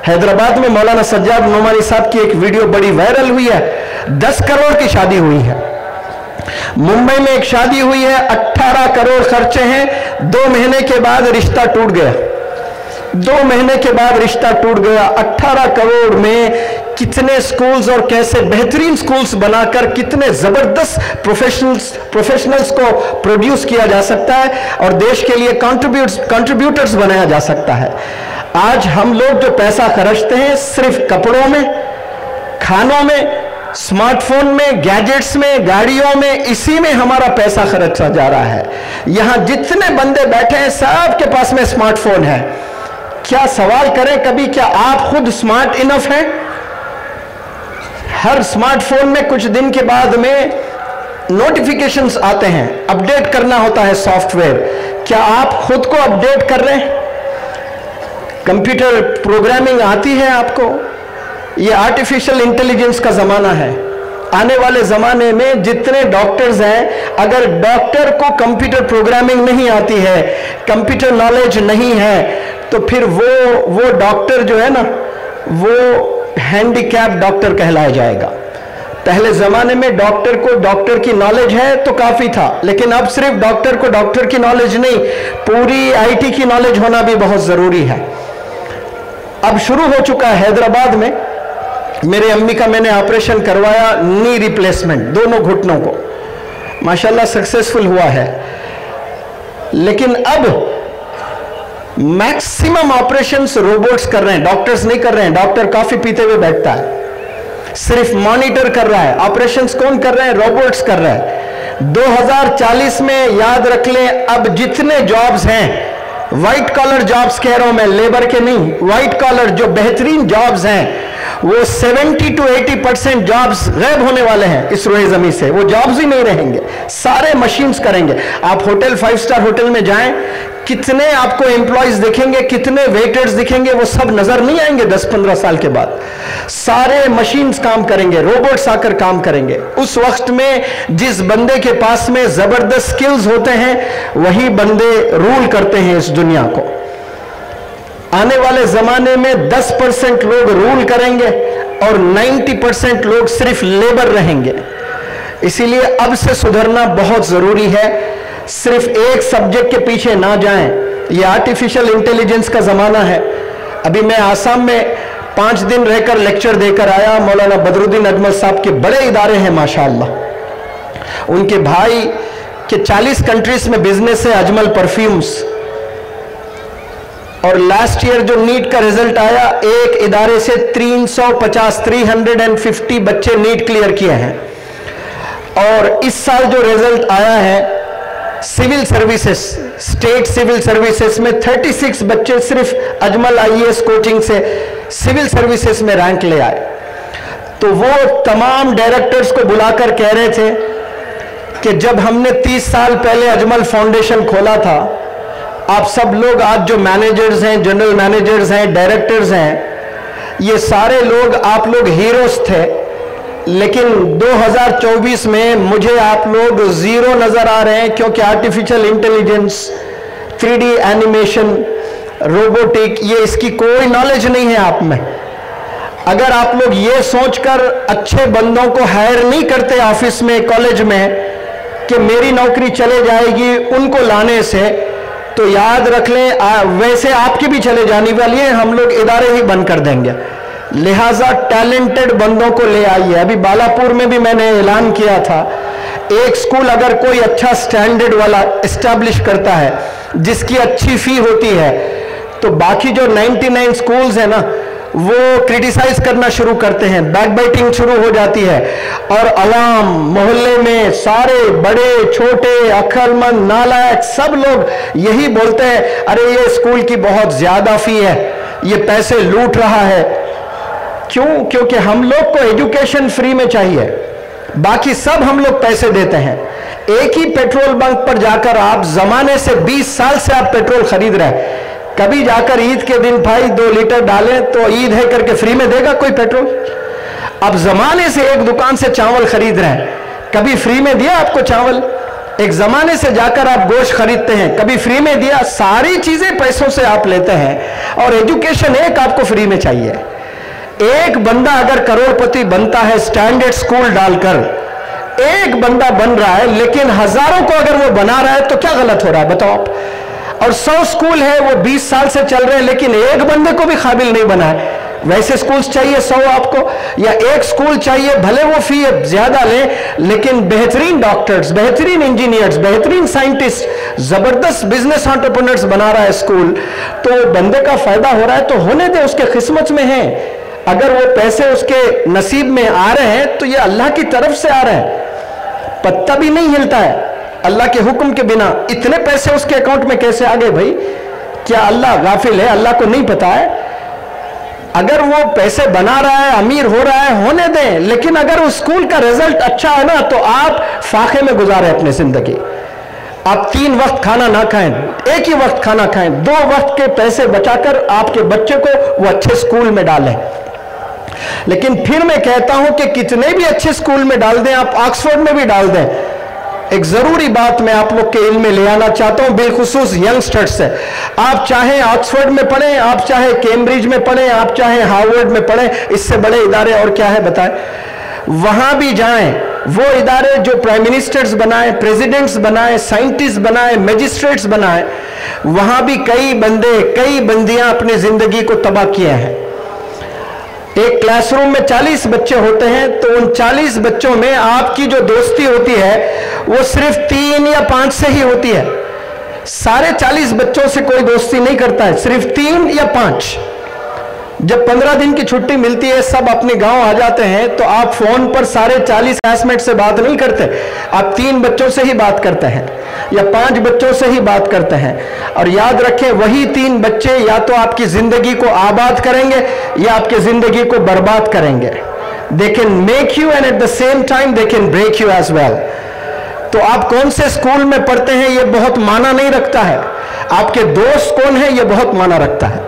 हैदराबाद में मौलाना सज्जाद नोमानी साहब की एक वीडियो बड़ी वायरल हुई है, 10 करोड़ की शादी हुई है। मुंबई में एक शादी हुई है, 18 करोड़ खर्चे हैं, 2 महीने के बाद रिश्ता टूट गया। 2 महीने के बाद रिश्ता टूट गया। 18 करोड़ में कितने स्कूल्स और कैसे बेहतरीन स्कूल्स बनाकर कितने जबरदस्त प्रोफेशनल्स को प्रोड्यूस किया जा सकता है और देश के लिए कंट्रीब्यूटर्स बनाया जा सकता है। आज हम लोग जो पैसा खर्चते हैं सिर्फ कपड़ों में, खानों में, स्मार्टफोन में, गैजेट्स में, गाड़ियों में, इसी में हमारा पैसा खर्चा जा रहा है। यहां जितने बंदे बैठे हैं सबके पास में स्मार्टफोन है। क्या सवाल करें कभी, क्या आप खुद स्मार्ट इनफ हैं? हर स्मार्टफोन में कुछ दिन के बाद में नोटिफिकेशंस आते हैं, अपडेट करना होता है सॉफ्टवेयर। क्या आप खुद को अपडेट कर रहे हैं? कंप्यूटर प्रोग्रामिंग आती है आपको? ये आर्टिफिशियल इंटेलिजेंस का जमाना है। आने वाले जमाने में जितने डॉक्टर्स हैं, अगर डॉक्टर को कंप्यूटर प्रोग्रामिंग नहीं आती है, कंप्यूटर नॉलेज नहीं है, तो फिर वो डॉक्टर जो है ना, वो हैंडीकैप डॉक्टर कहलाया जाएगा। पहले जमाने में डॉक्टर को डॉक्टर की नॉलेज है तो काफी था, लेकिन अब सिर्फ डॉक्टर को डॉक्टर की नॉलेज नहीं, पूरी आईटी की नॉलेज होना भी बहुत जरूरी है। अब शुरू हो चुका है हैदराबाद में। मेरे अम्मी का मैंने ऑपरेशन करवाया, नी रिप्लेसमेंट, दोनों घुटनों को, माशाल्लाह सक्सेसफुल हुआ है। लेकिन अब मैक्सिमम ऑपरेशंस रोबोट्स कर रहे हैं, डॉक्टर्स नहीं कर रहे हैं। डॉक्टर काफी पीते हुए बैठता है, सिर्फ मॉनिटर कर रहा है। ऑपरेशंस कौन कर रहे हैं? रोबोट्स कर रहे हैं। 2040 में याद रख लें, अब जितने जॉब्स हैं, व्हाइट कॉलर जॉब्स कह रहा हूं मैं, लेबर के नहीं, व्हाइट कॉलर जो बेहतरीन जॉब्स हैं, वो 70 to 80% जॉब्स गायब होने वाले हैं इस रोए जमीन से। वो जॉब्स ही नहीं रहेंगे, सारे मशीन्स करेंगे। आप होटल, 5 स्टार होटल में जाएं, कितने आपको एम्प्लॉयज दिखेंगे, कितने वेटर्स दिखेंगे, वो सब नजर नहीं आएंगे 10-15 साल के बाद। सारे मशीन्स काम करेंगे, रोबोट्स आकर काम करेंगे। उस वक्त में जिस बंदे के पास में जबरदस्त स्किल्स होते हैं, वही बंदे रूल करते हैं इस दुनिया को। आने वाले जमाने में 10% लोग रूल करेंगे और 90% लोग सिर्फ लेबर रहेंगे। इसीलिए अब से सुधरना बहुत जरूरी है। सिर्फ एक सब्जेक्ट के पीछे ना जाएं। ये आर्टिफिशियल इंटेलिजेंस का जमाना है। अभी मैं आसाम में 5 दिन रहकर लेक्चर देकर आया। मौलाना बदरुद्दीन अजमल साहब के बड़े इदारे हैं माशाअल्लाह। उनके भाई के 40 कंट्रीज में बिजनेस है, अजमल परफ्यूम्स। और लास्ट ईयर जो नीट का रिजल्ट आया, एक इदारे से 350 बच्चे नीट क्लियर किए हैं। और इस साल जो रिजल्ट आया है civil services, state civil services में 36 बच्चे सिर्फ अजमल आईएएस कोचिंग से सिविल सर्विसेज में रैंक ले आए। तो वो तमाम डायरेक्टर्स को बुलाकर कह रहे थे कि जब हमने 30 साल पहले अजमल फाउंडेशन खोला था, आप सब लोग आज जो मैनेजर्स हैं, जनरल मैनेजर्स हैं, डायरेक्टर्स हैं, ये सारे लोग, आप लोग हीरोज थे। लेकिन 2024 में मुझे आप लोग जीरो नजर आ रहे हैं, क्योंकि artificial intelligence, 3D animation, robotic, ये इसकी कोई नॉलेज नहीं है आप में। अगर आप लोग ये सोचकर अच्छे बंदों को हायर नहीं करते ऑफिस में, कॉलेज में, कि मेरी नौकरी चले जाएगी उनको लाने से, तो याद रख लें वैसे आपकी भी चले जाने वाली है, हम लोग इदारे ही बंद कर देंगे। लिहाजा टैलेंटेड बंदों को ले आइए। अभी बालापुर में भी मैंने ऐलान किया था, एक स्कूल अगर कोई अच्छा स्टैंडर्ड वाला एस्टैब्लिश करता है जिसकी अच्छी फी होती है, तो बाकी जो 99 स्कूल्स है ना, वो क्रिटिसाइज करना शुरू करते हैं, बैकबाइटिंग शुरू हो जाती है। और अवाम, मोहल्ले में सारे बड़े छोटे, अक्लमंद, नालायक सब लोग यही बोलते हैं, अरे ये स्कूल की बहुत ज्यादा फी है, ये पैसे लूट रहा है। क्यों? क्योंकि हम लोग को एजुकेशन फ्री में चाहिए, बाकी सब हम लोग पैसे देते हैं। एक ही पेट्रोल बंक पर जाकर आप, जमाने से 20 साल से आप पेट्रोल खरीद रहे हैं, कभी जाकर ईद के दिन भाई 2 लीटर डालें तो ईद है करके फ्री में देगा कोई पेट्रोल? अब जमाने से एक दुकान से चावल खरीद रहे हैं, कभी फ्री में दिया आपको चावल? एक जमाने से जाकर आप गोश्त खरीदते हैं, कभी फ्री में दिया? सारी चीजें पैसों से आप लेते हैं। और एजुकेशन एक आपको फ्री में चाहिए। एक बंदा अगर करोड़पति बनता है स्टैंडर्ड स्कूल डालकर, एक बंदा बन रहा है, लेकिन हजारों को अगर वो बना रहा है तो क्या गलत हो रहा है बताओ आप? और 100 स्कूल है, वो 20 साल से चल रहे हैं, लेकिन एक बंदे को भी काबिल नहीं बना है। वैसे स्कूल्स चाहिए 100 आपको, या एक स्कूल चाहिए, भले वो फी ज्यादा ले, लेकिन बेहतरीन डॉक्टर्स, बेहतरीन इंजीनियर्स, बेहतरीन साइंटिस्ट, जबरदस्त बिजनेस एंटरप्रेन्योर्स बना रहा है स्कूल, तो बंदे का फायदा हो रहा है तो होने दे, उसके किस्मत में है। अगर वो पैसे उसके नसीब में आ रहे हैं तो ये अल्लाह की तरफ से आ रहे हैं। पत्ता भी नहीं हिलता है अल्लाह के हुक्म के बिना। इतने पैसे उसके अकाउंट में कैसे आ गए भाई? क्या अल्लाह गाफिल है? अल्लाह को नहीं पता है? अगर वो पैसे बना रहा है, अमीर हो रहा है, होने दें, लेकिन अगर उस स्कूल का रिजल्ट अच्छा है ना, तो आप फाके में गुजारें अपनी जिंदगी। आप 3 वक्त खाना ना खाएं, एक ही वक्त खाना खाएं, 2 वक्त के पैसे बचाकर आपके बच्चे को वो अच्छे स्कूल में डालें। लेकिन फिर मैं कहता हूं कि कितने भी अच्छे स्कूल में डाल दें, आप ऑक्सफोर्ड में भी डाल दें, एक जरूरी बात मैं आप लोग के इल्म में ले आना चाहता हूं, बिलखुसूस यंगस्टर्स से। आप चाहे ऑक्सफोर्ड में पढ़ें, आप चाहे कैम्ब्रिज में पढ़ें, आप चाहे हार्वर्ड में पढ़ें, इससे बड़े इदारे और क्या है बताएं? वहां भी जाएं, वो इदारे जो प्राइम मिनिस्टर्स बनाए, प्रेसिडेंट्स बनाए, साइंटिस्ट बनाए, मैजिस्ट्रेट्स बनाए, वहां भी कई बंदे, कई बंदियां अपनी जिंदगी को तबाह किए हैं। एक क्लासरूम में 40 बच्चे होते हैं, तो उन 40 बच्चों में आपकी जो दोस्ती होती है वो सिर्फ 3 या 5 से ही होती है। सारे 40 बच्चों से कोई दोस्ती नहीं करता है, सिर्फ 3 या 5। जब 15 दिन की छुट्टी मिलती है, सब अपने गांव आ जाते हैं, तो आप फोन पर सारे 40 क्लासमेट से बात नहीं करते, आप 3 बच्चों से ही बात करते हैं या 5 बच्चों से ही बात करते हैं। और याद रखें, वही 3 बच्चे या तो आपकी जिंदगी को आबाद करेंगे या आपकी जिंदगी को बर्बाद करेंगे। They can make you and at the same time they can break you as well. तो आप कौन से स्कूल में पढ़ते हैं ये बहुत माना नहीं रखता है, आपके दोस्त कौन है ये बहुत माना रखता है।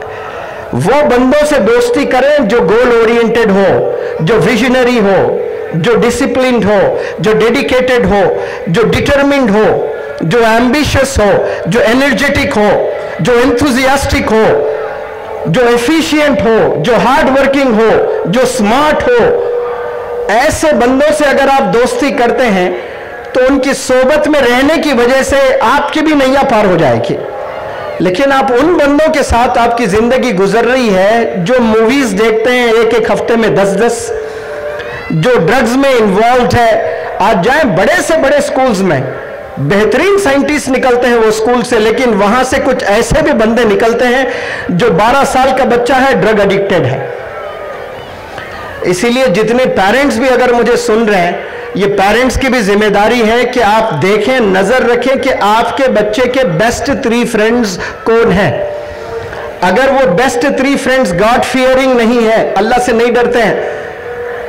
वो बंदों से दोस्ती करें जो गोल ओरिएंटेड हो, जो विजनरी हो, जो डिसिप्लिन्ड हो, जो डेडिकेटेड हो, जो डिटरमिन्ड हो, जो एम्बिशियस हो, जो एनर्जेटिक हो, जो एंथुजियास्टिक हो, जो एफिशिएंट हो, जो हार्ड वर्किंग हो, जो स्मार्ट हो। ऐसे बंदों से अगर आप दोस्ती करते हैं तो उनकी सोबत में रहने की वजह से आपकी भी नैया पार हो जाएगी। लेकिन आप उन बंदों के साथ आपकी जिंदगी गुजर रही है जो मूवीज देखते हैं एक एक हफ्ते में 10-10, जो ड्रग्स में इन्वॉल्व है। आज जाए बड़े से बड़े स्कूल्स में, बेहतरीन साइंटिस्ट निकलते हैं वो स्कूल से, लेकिन वहां से कुछ ऐसे भी बंदे निकलते हैं जो 12 साल का बच्चा है, ड्रग एडिक्टेड है। इसीलिए जितने पेरेंट्स भी अगर मुझे सुन रहे हैं, ये पेरेंट्स की भी जिम्मेदारी है कि आप देखें, नजर रखें कि आपके बच्चे के बेस्ट 3 फ्रेंड्स कौन हैं। अगर वो बेस्ट 3 फ्रेंड्स गॉड फियरिंग नहीं है, अल्लाह से नहीं डरते हैं,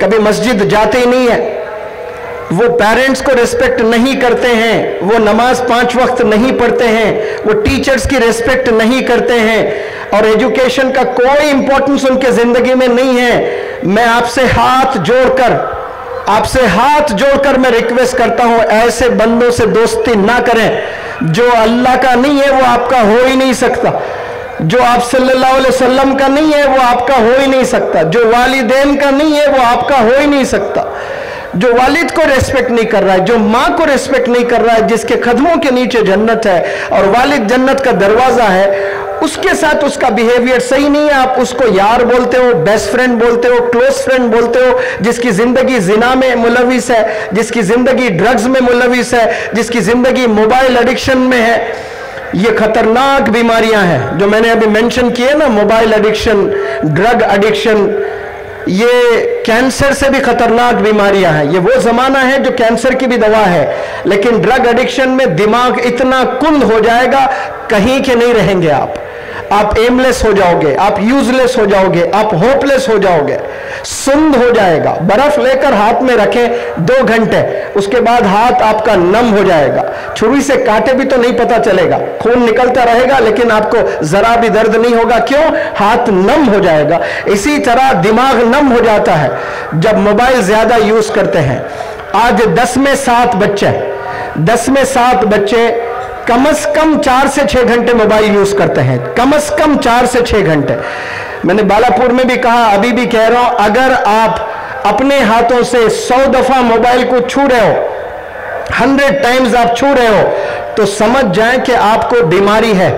कभी मस्जिद जाते ही नहीं है, वो पेरेंट्स को रिस्पेक्ट नहीं करते हैं, वो नमाज 5 वक्त नहीं पढ़ते हैं, वो टीचर्स की रिस्पेक्ट नहीं करते हैं और एजुकेशन का कोई इंपॉर्टेंस उनके जिंदगी में नहीं है, मैं आपसे हाथ जोड़कर मैं रिक्वेस्ट करता हूं, ऐसे बंदों से दोस्ती ना करें। जो अल्लाह का नहीं है वो आपका हो ही नहीं सकता, जो आप सल्लल्लाहु अलैहि वसल्लम का नहीं है वो आपका हो ही नहीं सकता, जो वालिदैन का नहीं है वो आपका हो ही नहीं सकता, जो वालिद को रेस्पेक्ट नहीं कर रहा है, जो माँ को रेस्पेक्ट नहीं कर रहा है, जिसके कदमों के नीचे जन्नत है और वालिद जन्नत का दरवाजा है, उसके साथ उसका बिहेवियर सही नहीं है। आप उसको यार बोलते हो, बेस्ट फ्रेंड बोलते हो, क्लोज फ्रेंड बोलते हो, जिसकी जिंदगी जिना में मुलविस है, जिसकी जिंदगी ड्रग्स में मुलविस है, जिसकी जिंदगी मोबाइल एडिक्शन में है। ये खतरनाक बीमारियां हैं जो मैंने अभी मेंशन किए ना, मोबाइल एडिक्शन, ड्रग एडिक्शन, ये कैंसर से भी खतरनाक बीमारियां हैं। ये वो जमाना है जो कैंसर की भी दवा है, लेकिन ड्रग एडिक्शन में दिमाग इतना कुंद हो जाएगा, कहीं के नहीं रहेंगे आप एमलेस हो जाओगे, आप यूजलेस हो जाओगे, आप होपलेस हो जाओगे, सुंद हो जाएगा। बर्फ लेकर हाथ में रखें 2 घंटे, उसके बाद हाथ आपका नम हो जाएगा, छुरी से काटे भी तो नहीं पता चलेगा, खून निकलता रहेगा लेकिन आपको जरा भी दर्द नहीं होगा। क्यों? हाथ नम हो जाएगा। इसी तरह दिमाग नम हो जाता है जब मोबाइल ज्यादा यूज करते हैं। आज 10 में 7 बच्चे कम से कम 4 से 6 घंटे मोबाइल यूज करते हैं, कम से कम 4 से 6 घंटे। मैंने बालापुर में भी कहा, अभी भी कह रहा हूं, अगर आप अपने हाथों से 100 दफा मोबाइल को छू रहे हो, 100 टाइम्स आप छू रहे हो, तो समझ जाएं कि आपको बीमारी है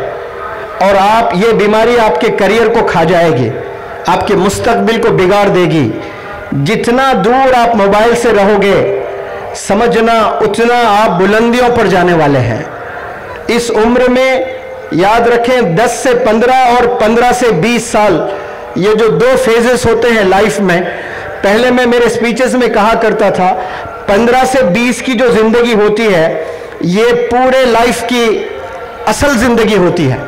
और ये बीमारी आपके करियर को खा जाएगी, आपके मुस्तकबिल को बिगाड़ देगी। जितना दूर आप मोबाइल से रहोगे, समझना उतना आप बुलंदियों पर जाने वाले हैं। इस उम्र में याद रखें, 10 से 15 और 15 से 20 साल, ये जो 2 फेजेस होते हैं लाइफ में। पहले मैं मेरे स्पीचेस में कहा करता था, 15 से 20 की जो जिंदगी होती है, ये पूरे लाइफ की असल जिंदगी होती है।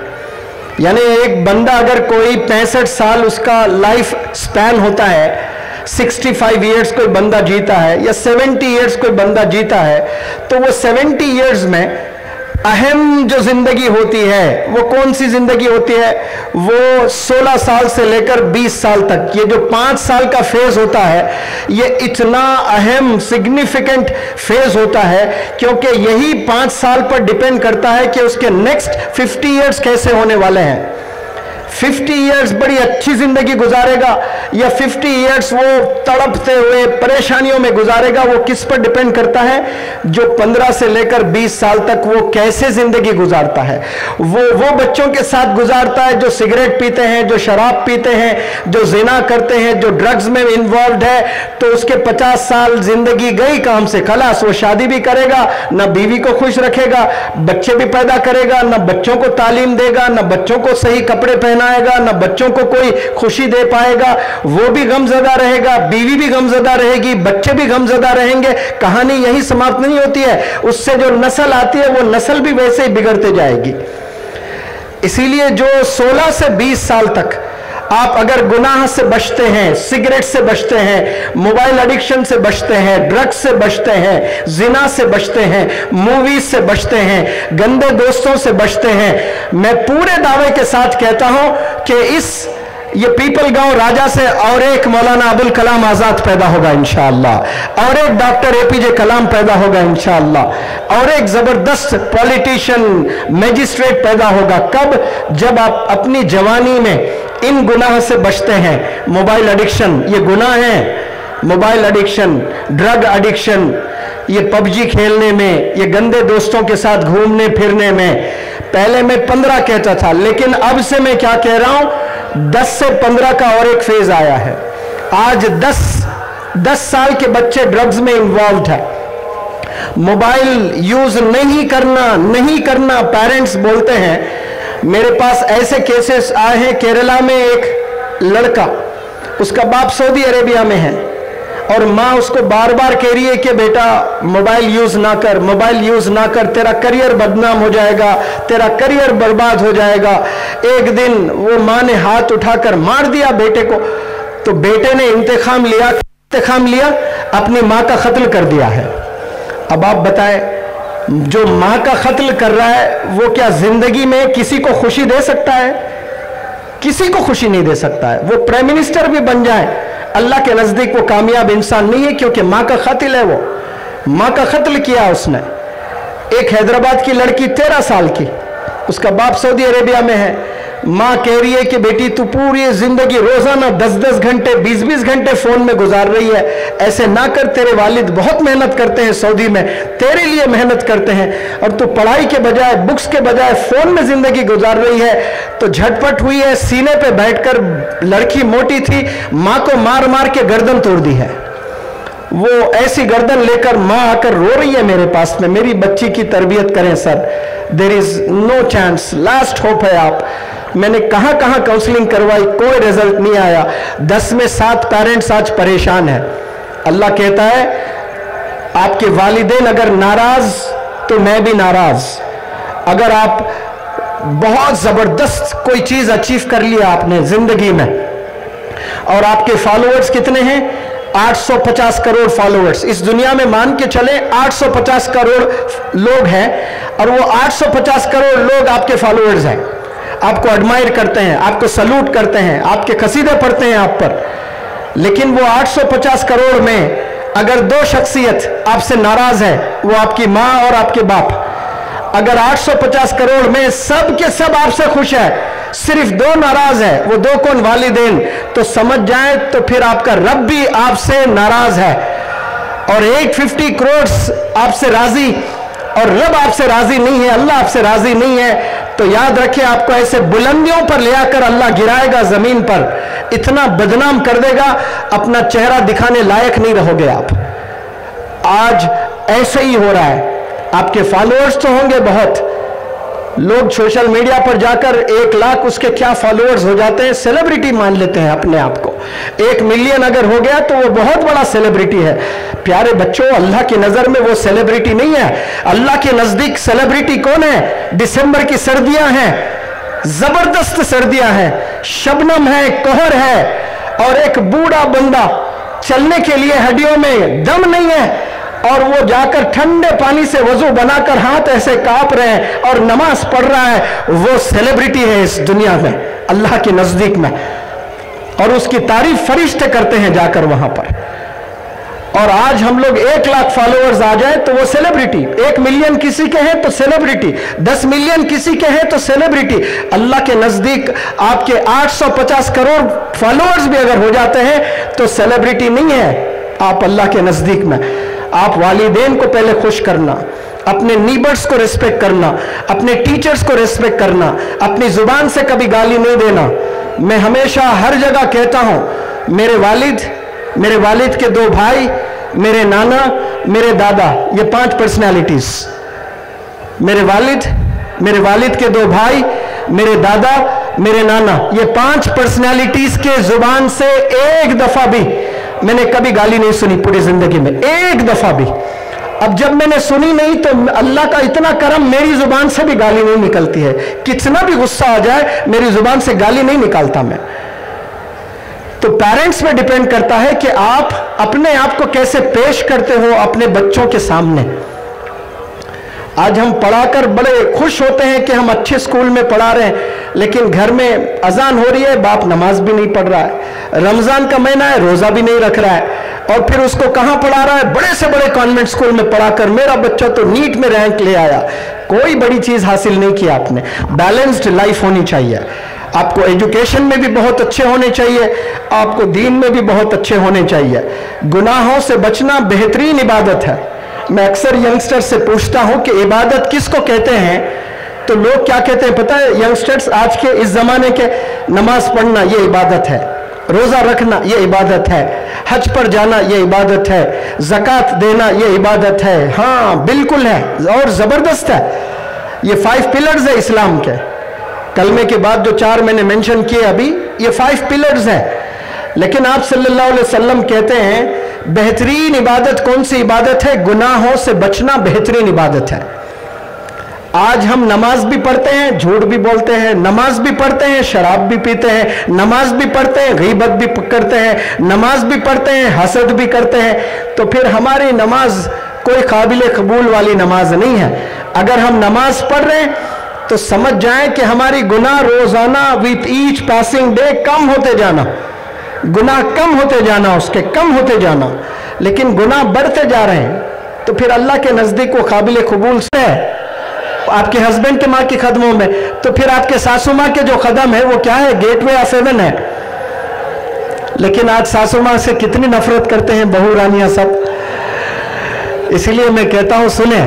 यानी एक बंदा अगर कोई 65 साल उसका लाइफ स्पैन होता है, 65 ईयर्स कोई बंदा जीता है या 70 ईयर्स कोई बंदा जीता है, तो वो 70 ईयर्स में अहम जो जिंदगी होती है वो कौन सी जिंदगी होती है? वो 16 साल से लेकर 20 साल तक, ये जो 5 साल का फेज होता है, ये इतना अहम सिग्निफिकेंट फेज होता है, क्योंकि यही 5 साल पर डिपेंड करता है कि उसके नेक्स्ट 50 ईयर्स कैसे होने वाले हैं। 50 ईयर्स बड़ी अच्छी जिंदगी गुजारेगा या 50 ईयर्स वो तड़पते हुए परेशानियों में गुजारेगा, वो किस पर डिपेंड करता है? जो 15 से लेकर 20 साल तक वो कैसे जिंदगी गुजारता है। वो बच्चों के साथ गुजारता है जो सिगरेट पीते हैं, जो शराब पीते हैं, जो जिना करते हैं, जो ड्रग्स में इन्वॉल्व है, तो उसके 50 साल जिंदगी गई काम से, खलास। वो शादी भी करेगा, ना बीवी को खुश रखेगा, बच्चे भी पैदा करेगा, ना बच्चों को तालीम देगा, ना बच्चों को सही कपड़े पहनाएगा, ना बच्चों को कोई खुशी दे पाएगा। वो भी गमज़दा रहेगा, बीवी भी गमज़दा रहेगी, बच्चे भी गमज़दा रहेंगे। कहानी यही समाप्त नहीं होती है, उससे जो नस्ल आती है वो नस्ल भी वैसे ही बिगड़ते जाएगी। इसीलिए जो 16 से 20 साल तक आप अगर गुनाह से बचते हैं, सिगरेट से बचते हैं, मोबाइल एडिक्शन से बचते हैं, ड्रग्स से बचते हैं, जिना से बचते हैं, मूवीज से बचते हैं, गंदे दोस्तों से बचते हैं, मैं पूरे दावे के साथ कहता हूं कि ये पीपल गांव राजा से और एक मौलाना अबुल कलाम आजाद पैदा होगा इंशाअल्लाह, और एक डॉक्टर एपीजे कलाम पैदा होगा इंशाअल्लाह, और एक जबरदस्त पॉलिटिशियन, मैजिस्ट्रेट पैदा होगा। कब? जब आप अपनी जवानी में इन गुनाह से बचते हैं। मोबाइल एडिक्शन ये गुनाह है, मोबाइल एडिक्शन, ड्रग एडिक्शन, ये पबजी खेलने में, ये गंदे दोस्तों के साथ घूमने फिरने में, पहले मैं 15 कहता था, लेकिन अब से मैं क्या कह रहा हूं, 10 से 15 का और एक फेज आया है। आज 10 साल के बच्चे ड्रग्स में इन्वॉल्व है। मोबाइल यूज नहीं करना पेरेंट्स बोलते हैं। मेरे पास ऐसे केसेस आए हैं, केरला में एक लड़का, उसका बाप सऊदी अरेबिया में है और माँ उसको बार बार कह रही है कि बेटा मोबाइल यूज ना कर, तेरा करियर बदनाम हो जाएगा, तेरा करियर बर्बाद हो जाएगा। एक दिन वो माँ ने हाथ उठाकर मार दिया बेटे को, तो बेटे ने इंतकाम लिया, अपनी माँ का कत्ल कर दिया है। अब आप बताएं, जो माँ का कत्ल कर रहा है वो क्या जिंदगी में किसी को खुशी दे सकता है? किसी को खुशी नहीं दे सकता है। वो प्राइम मिनिस्टर भी बन जाए, अल्लाह के नजदीक वो कामयाब इंसान नहीं है, क्योंकि माँ का कत्ल है। वो माँ का कत्ल किया उसने। एक हैदराबाद की लड़की 13 साल की, उसका बाप सऊदी अरेबिया में है। माँ कह रही है कि बेटी तू पूरी जिंदगी रोजाना 10-10 घंटे 20-20 घंटे फोन में गुजार रही है, ऐसे ना कर, तेरे वालिद बहुत मेहनत करते हैं सऊदी में, तेरे लिए मेहनत करते हैं, और तू पढ़ाई के बजाय, बुक्स के बजाय फोन में जिंदगी गुजार रही है। तो झटपट हुई है, सीने पे बैठकर, लड़की मोटी थी, माँ को मार मार के गर्दन तोड़ दी है। वो ऐसी गर्दन लेकर माँ आकर रो रही है मेरे पास में, मेरी बच्ची की तरबियत करें sir, there is no chance, last hope है आप। मैंने कहां काउंसलिंग करवाई, कोई रिजल्ट नहीं आया। 10 में 7 पेरेंट्स आज परेशान हैं। अल्लाह कहता है आपके वालिदैन अगर नाराज तो मैं भी नाराज। अगर आप बहुत जबरदस्त कोई चीज अचीव कर लिया आपने जिंदगी में, और आपके फॉलोअर्स कितने हैं, 850 करोड़ फॉलोअर्स इस दुनिया में, मान के चले 850 करोड़ लोग हैं, और वो 850 करोड़ लोग आपके फॉलोअर्स हैं, आपको एडमायर करते हैं, आपको सल्यूट करते हैं, आपके कसीदे पढ़ते हैं आप पर। लेकिन वो 850 करोड़ में अगर 2 शख्सियत आपसे नाराज है, वो आपकी माँ और आपके बाप। अगर 850 करोड़ में सब के सब आपसे खुश है, सिर्फ 2 नाराज है, वो 2 कौन, वालिदैन, तो समझ जाए तो फिर आपका रब भी आपसे नाराज है। और 850 करोड़ आपसे राजी, और रब आपसे राजी नहीं है, अल्लाह आपसे राजी नहीं है, तो याद रखें आपको ऐसे बुलंदियों पर ले आकर अल्लाह गिराएगा जमीन पर, इतना बदनाम कर देगा, अपना चेहरा दिखाने लायक नहीं रहोगे आप। आज ऐसे ही हो रहा है। आपके फॉलोअर्स तो होंगे बहुत, लोग सोशल मीडिया पर जाकर 1 लाख उसके क्या फॉलोअर्स हो जाते हैं, सेलिब्रिटी मान लेते हैं अपने आप को। 1 मिलियन अगर हो गया तो वो बहुत बड़ा सेलिब्रिटी है। प्यारे बच्चों, अल्लाह की नजर में वो सेलिब्रिटी नहीं है। अल्लाह के नजदीक सेलिब्रिटी कौन है? दिसंबर की सर्दियां हैं, जबरदस्त सर्दियां हैं, शबनम है, कोहर है, और एक बूढ़ा बंदा चलने के लिए हड्डियों में दम नहीं है, और वो जाकर ठंडे पानी से वजू बनाकर हाथ ऐसे कांप रहे हैं और नमाज पढ़ रहा है, वो सेलिब्रिटी है इस दुनिया में, अल्लाह के नजदीक में। और उसकी तारीफ फरिश्ते करते हैं जाकर वहां पर। और आज हम लोग 1 लाख फॉलोअर्स आ जाए तो वो सेलिब्रिटी, 1 मिलियन किसी के हैं तो सेलिब्रिटी, 10 मिलियन किसी के हैं तो सेलिब्रिटी। अल्लाह के नजदीक आपके 850 करोड़ फॉलोअर्स भी अगर हो जाते हैं तो सेलिब्रिटी नहीं है आप अल्लाह के नजदीक में। आप वालिदैन को पहले खुश करना, अपने नीबर्स को रिस्पेक्ट करना, अपने टीचर्स को रिस्पेक्ट करना, अपनी जुबान से कभी गाली नहीं देना। मैं हमेशा हर जगह कहता हूं, मेरे वालिद के 2 भाई, मेरे नाना, मेरे दादा, ये 5 पर्सनैलिटीज। मेरे वालिद के 2 भाई, मेरे दादा, मेरे नाना, ये 5 पर्सनैलिटीज के जुबान से एक दफा भी मैंने कभी गाली नहीं सुनी पूरी जिंदगी में, एक दफा भी। अब जब मैंने सुनी नहीं तो अल्लाह का इतना करम, मेरी जुबान से भी गाली नहीं निकलती है। कितना भी गुस्सा आ जाए मेरी जुबान से गाली नहीं निकालता मैं। तो पेरेंट्स पे डिपेंड करता है कि आप अपने आप को कैसे पेश करते हो अपने बच्चों के सामने। आज हम पढ़ाकर बड़े खुश होते हैं कि हम अच्छे स्कूल में पढ़ा रहे हैं, लेकिन घर में अजान हो रही है, बाप नमाज भी नहीं पढ़ रहा है, रमजान का महीना है, रोजा भी नहीं रख रहा है, और फिर उसको कहां पढ़ा रहा है? बड़े से बड़े कॉन्वेंट स्कूल में पढ़ाकर मेरा बच्चा तो नीट में रैंक ले आया। कोई बड़ी चीज हासिल नहीं की आपने। बैलेंस्ड लाइफ होनी चाहिए। आपको एजुकेशन में भी बहुत अच्छे होने चाहिए, आपको दीन में भी बहुत अच्छे होने चाहिए। गुनाहों से बचना बेहतरीन इबादत है। मैं अक्सर यंगस्टर से पूछता हूं कि इबादत किसको कहते हैं? तो लोग क्या कहते हैं पता है यंगस्टर्स आज के इस जमाने के, नमाज पढ़ना ये इबादत है, रोजा रखना ये इबादत है, हज पर जाना ये इबादत है, ज़कात देना ये इबादत है। हाँ बिल्कुल है और ज़बरदस्त है। ये 5 पिलर्स है इस्लाम के। कलमे के बाद जो 4 मैंने मेंशन किए अभी, ये 5 पिलर्स है। लेकिन आप सल्लल्लाहु अलैहि वसल्लम कहते हैं बेहतरीन इबादत कौन सी इबादत है? गुनाहों से बचना बेहतरीन इबादत है। आज हम नमाज भी पढ़ते हैं, झूठ भी बोलते हैं, नमाज भी पढ़ते हैं, शराब भी पीते हैं, नमाज भी पढ़ते हैं, गीबत भी करते हैं, नमाज भी पढ़ते हैं, हसद भी करते हैं। तो फिर हमारी नमाज कोई काबिल कबूल वाली नमाज नहीं है। अगर हम नमाज पढ़ रहे हैं तो समझ जाएं कि हमारी गुनाह रोजाना विथ ईच पासिंग डे कम होते जाना, गुनाह कम होते जाना, उसके कम होते जाना। लेकिन गुनाह बढ़ते जा रहे हैं तो फिर अल्लाह के नजदीक वो काबिल कबूल से है। आपके हस्बैंड के माँ के कदमों में, तो फिर आपके सासू माँ के जो कदम है वो क्या है? गेटवे ऑफ हेवन है। लेकिन आज सासू माँ से कितनी नफरत करते हैं बहू रानियां सब। इसलिए मैं कहता हूं सुने,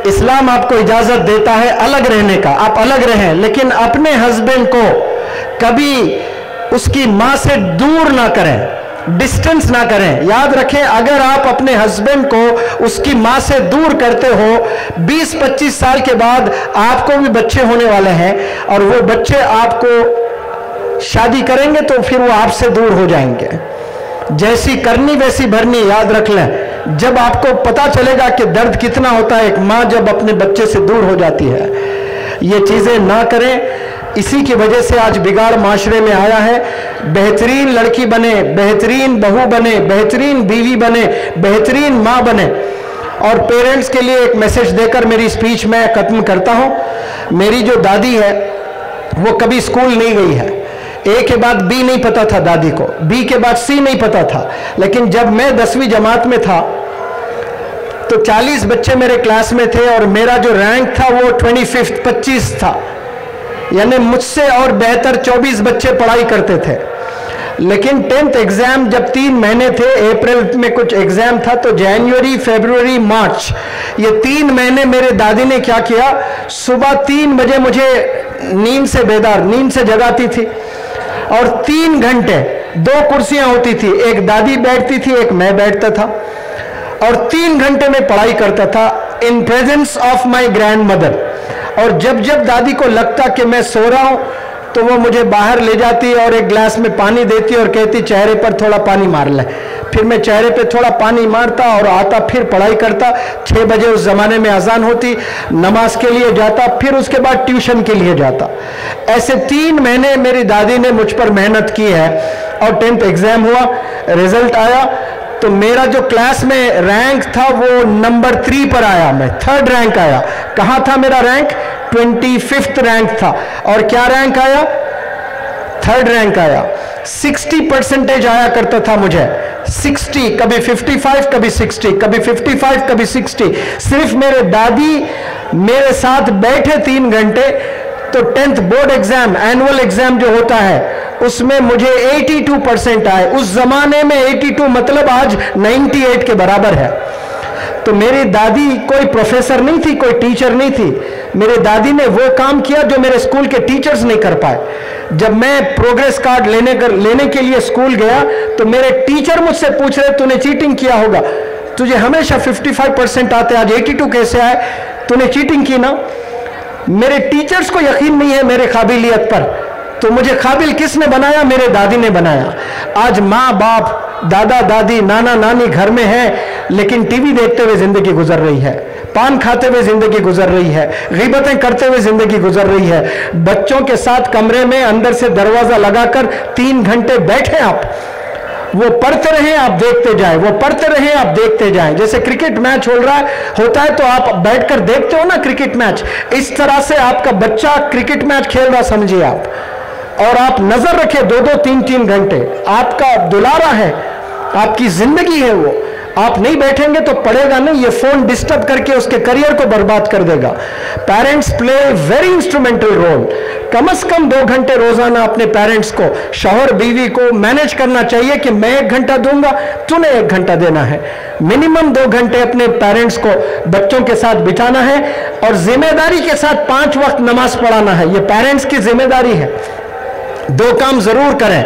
इस्लाम आपको इजाजत देता है अलग रहने का, आप अलग रहें, लेकिन अपने हस्बैंड को कभी उसकी माँ से दूर ना करें, डिस्टेंस ना करें। याद रखें, अगर आप अपने हस्बैंड को उसकी माँ से दूर करते हो, 20-25 साल के बाद आपको भी बच्चे होने वाले हैं और वो बच्चे आपको शादी करेंगे तो फिर वो आपसे दूर हो जाएंगे। जैसी करनी वैसी भरनी, याद रख लें। जब आपको पता चलेगा कि दर्द कितना होता है एक माँ जब अपने बच्चे से दूर हो जाती है, ये चीजें ना करें। इसी की वजह से आज बिगाड़ माशरे में आया है। बेहतरीन लड़की बने, बेहतरीन बहू बने, बेहतरीन बीवी बने, बेहतरीन माँ बने। और पेरेंट्स के लिए एक मैसेज देकर मेरी स्पीच मैं खत्म करता हूँ। मेरी जो दादी है वो कभी स्कूल नहीं गई है। ए के बाद बी नहीं पता था दादी को, बी के बाद सी नहीं पता था। लेकिन जब मैं 10वीं जमात में था तो 40 बच्चे मेरे क्लास में थे और मेरा जो रैंक था वो 25 था, यानी मुझसे और बेहतर 24 बच्चे पढ़ाई करते थे। लेकिन 10th एग्जाम जब 3 महीने थे, अप्रैल में कुछ एग्जाम था, तो जनवरी, फरवरी, मार्च, ये 3 महीने मेरे दादी ने क्या किया, सुबह 3 बजे मुझे नींद से जगाती थी और 3 घंटे 2 कुर्सियां होती थी, एक दादी बैठती थी, एक मैं बैठता था और 3 घंटे में पढ़ाई करता था in presence of my grand mother. और जब जब दादी को लगता कि मैं सो रहा हूं तो वो मुझे बाहर ले जाती और एक गिलास में पानी देती और कहती चेहरे पर थोड़ा पानी मार ले। फिर मैं चेहरे पे थोड़ा पानी मारता और आता, फिर पढ़ाई करता। 6 बजे उस जमाने में अजान होती, नमाज के लिए जाता, फिर उसके बाद ट्यूशन के लिए जाता। ऐसे 3 महीने मेरी दादी ने मुझ पर मेहनत की है। और 10th एग्जाम हुआ, रिजल्ट आया तो मेरा जो क्लास में रैंक था वो नंबर 3 पर आया, मैं 3rd रैंक आया। कहां था मेरा रैंक? 25th रैंक था। और क्या रैंक आया? 3rd रैंक आया। 60% आया करता था मुझे, 60, कभी 55, कभी 60, कभी 55, कभी 60। सिर्फ मेरे दादी मेरे साथ बैठे 3 घंटे तो 10th board exam, annual exam जो होता है, उसमें मुझे 82% आए। उस जमाने में 82 मतलब आज 98 के बराबर है। तो मेरी दादी कोई प्रोफेसर नहीं थी, कोई टीचर नहीं थी। मेरी दादी ने वो काम किया जो मेरे स्कूल के टीचर्स नहीं कर पाए। जब मैं प्रोग्रेस कार्ड लेने के लिए स्कूल गया तो मेरे टीचर मुझसे पूछ रहे तूने चीटिंग किया होगा, तुझे हमेशा 55% आते, आज 82 कैसे आए, तूने चीटिंग की ना। मेरे टीचर्स को यकीन नहीं है मेरे काबिलियत पर, तो मुझे काबिल किसने बनाया? मेरे दादी ने बनाया। आज माँ बाप, दादा दादी, नाना नानी घर में है लेकिन टीवी देखते हुए जिंदगी गुजर रही है, पान खाते हुए जिंदगी गुजर रही है, गीबतें करते हुए जिंदगी गुजर रही है। बच्चों के साथ कमरे में अंदर से दरवाजा लगाकर 3 घंटे बैठे आप, वो पढ़ते रहे आप देखते जाएं, वो पढ़ते रहे आप देखते जाएं। जैसे क्रिकेट मैच हो रहा होता है तो आप बैठकर देखते हो ना क्रिकेट मैच, इस तरह से आपका बच्चा क्रिकेट मैच खेल रहा समझिए आप। और आप नजर रखें 2-2, 3-3 घंटे, आपका दुलारा है, आपकी जिंदगी है वो। आप नहीं बैठेंगे तो पढ़ेगा नहीं, ये फोन डिस्टर्ब करके उसके करियर को बर्बाद कर देगा। Parents play very instrumental role. कम से कम 2 घंटे रोजाना अपने पेरेंट्स को, शौहर बीवी को मैनेज करना चाहिए कि मैं 1 घंटा दूंगा, तूने 1 घंटा देना है। मिनिमम 2 घंटे अपने पेरेंट्स को बच्चों के साथ बिताना है और जिम्मेदारी के साथ 5 वक्त नमाज पढ़ाना है। ये पेरेंट्स की जिम्मेदारी है। 2 काम जरूर करें।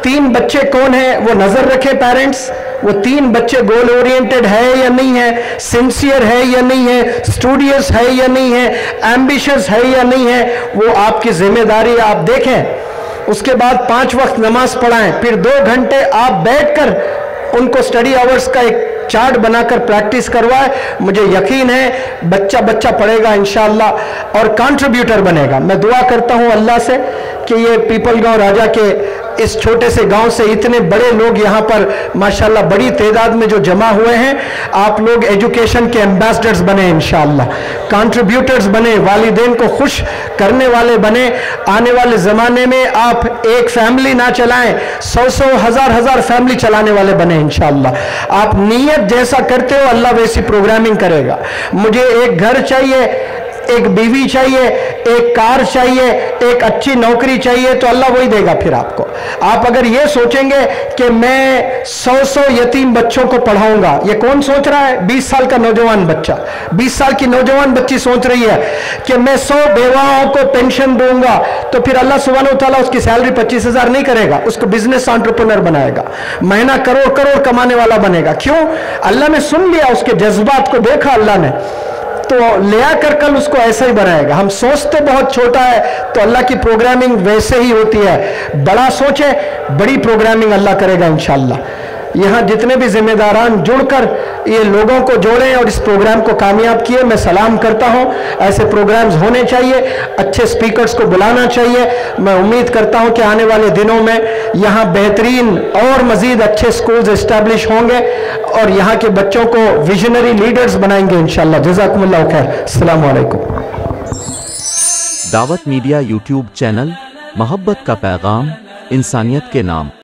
3 बच्चे कौन है वो नजर रखें पेरेंट्स, वो 3 बच्चे गोल ओरिएंटेड है या नहीं है, सिंसियर है या नहीं है, स्टूडियस है या नहीं है, एम्बिशियस है या नहीं है, वो आपकी जिम्मेदारी आप देखें। उसके बाद 5 वक्त नमाज पढ़ाएं, फिर 2 घंटे आप बैठकर उनको स्टडी आवर्स का एक चार्ट बनाकर प्रैक्टिस करवाए। मुझे यकीन है बच्चा बच्चा पढ़ेगा इंशाअल्लाह और कंट्रीब्यूटर बनेगा। मैं दुआ करता हूं अल्लाह से कि ये पीपलगांव राजा के इस छोटे से गांव से इतने बड़े लोग यहाँ पर माशाल्लाह बड़ी तादाद में जो जमा हुए हैं, आप लोग एजुकेशन के एम्बेसडर्स बने इंशाअल्लाह, कंट्रीब्यूटर्स बने, वालिदैन को खुश करने वाले बने। आने वाले ज़माने में आप एक फैमिली ना चलाएं, 100 हजार फैमिली चलाने वाले बने इंशाअल्लाह। आप नीयत जैसा करते हो अल्लाह वैसी प्रोग्रामिंग करेगा। मुझे एक घर चाहिए, एक बीवी चाहिए, एक कार चाहिए, एक अच्छी नौकरी चाहिए, तो अल्लाह वही देगा फिर आपको। आप अगर ये सोचेंगे कि मैं 100 यतीम बच्चों को पढ़ाऊंगा, ये कौन सोच रहा है? 20 साल का नौजवान बच्चा, 20 साल की नौजवान बच्ची सोच रही है कि मैं 100 बेवाओं को पेंशन दूंगा, तो फिर अल्लाह सुब्हानहू तआला उसकी सैलरी 25,000 नहीं करेगा, उसको बिजनेस एंटरप्रेन्योर बनाएगा, महीना करोड़ करोड़ कमाने वाला बनेगा। क्यों? अल्लाह ने सुन लिया, उसके जज्बात को देखा अल्लाह ने, तो ले आकर कल उसको ऐसा ही बनाएगा। हम सोचते बहुत छोटा है तो अल्लाह की प्रोग्रामिंग वैसे ही होती है। बड़ा सोचे, बड़ी प्रोग्रामिंग अल्लाह करेगा इंशाअल्लाह। यहाँ जितने भी जिम्मेदारान जुड़कर ये लोगों को जोड़ें और इस प्रोग्राम को कामयाब किए, मैं सलाम करता हूँ। ऐसे प्रोग्राम्स होने चाहिए, अच्छे स्पीकर्स को बुलाना चाहिए। मैं उम्मीद करता हूँ कि आने वाले दिनों में यहाँ बेहतरीन और मज़ीद अच्छे स्कूल्स इस्टेब्लिश होंगे और यहाँ के बच्चों को विजनरी लीडर्स बनाएंगे इंशाअल्लाह। जज़ाकुमुल्लाह खैर। अस्सलामु अलैकुम। दावत मीडिया यूट्यूब चैनल, मोहब्बत का पैगाम, इंसानियत के नाम।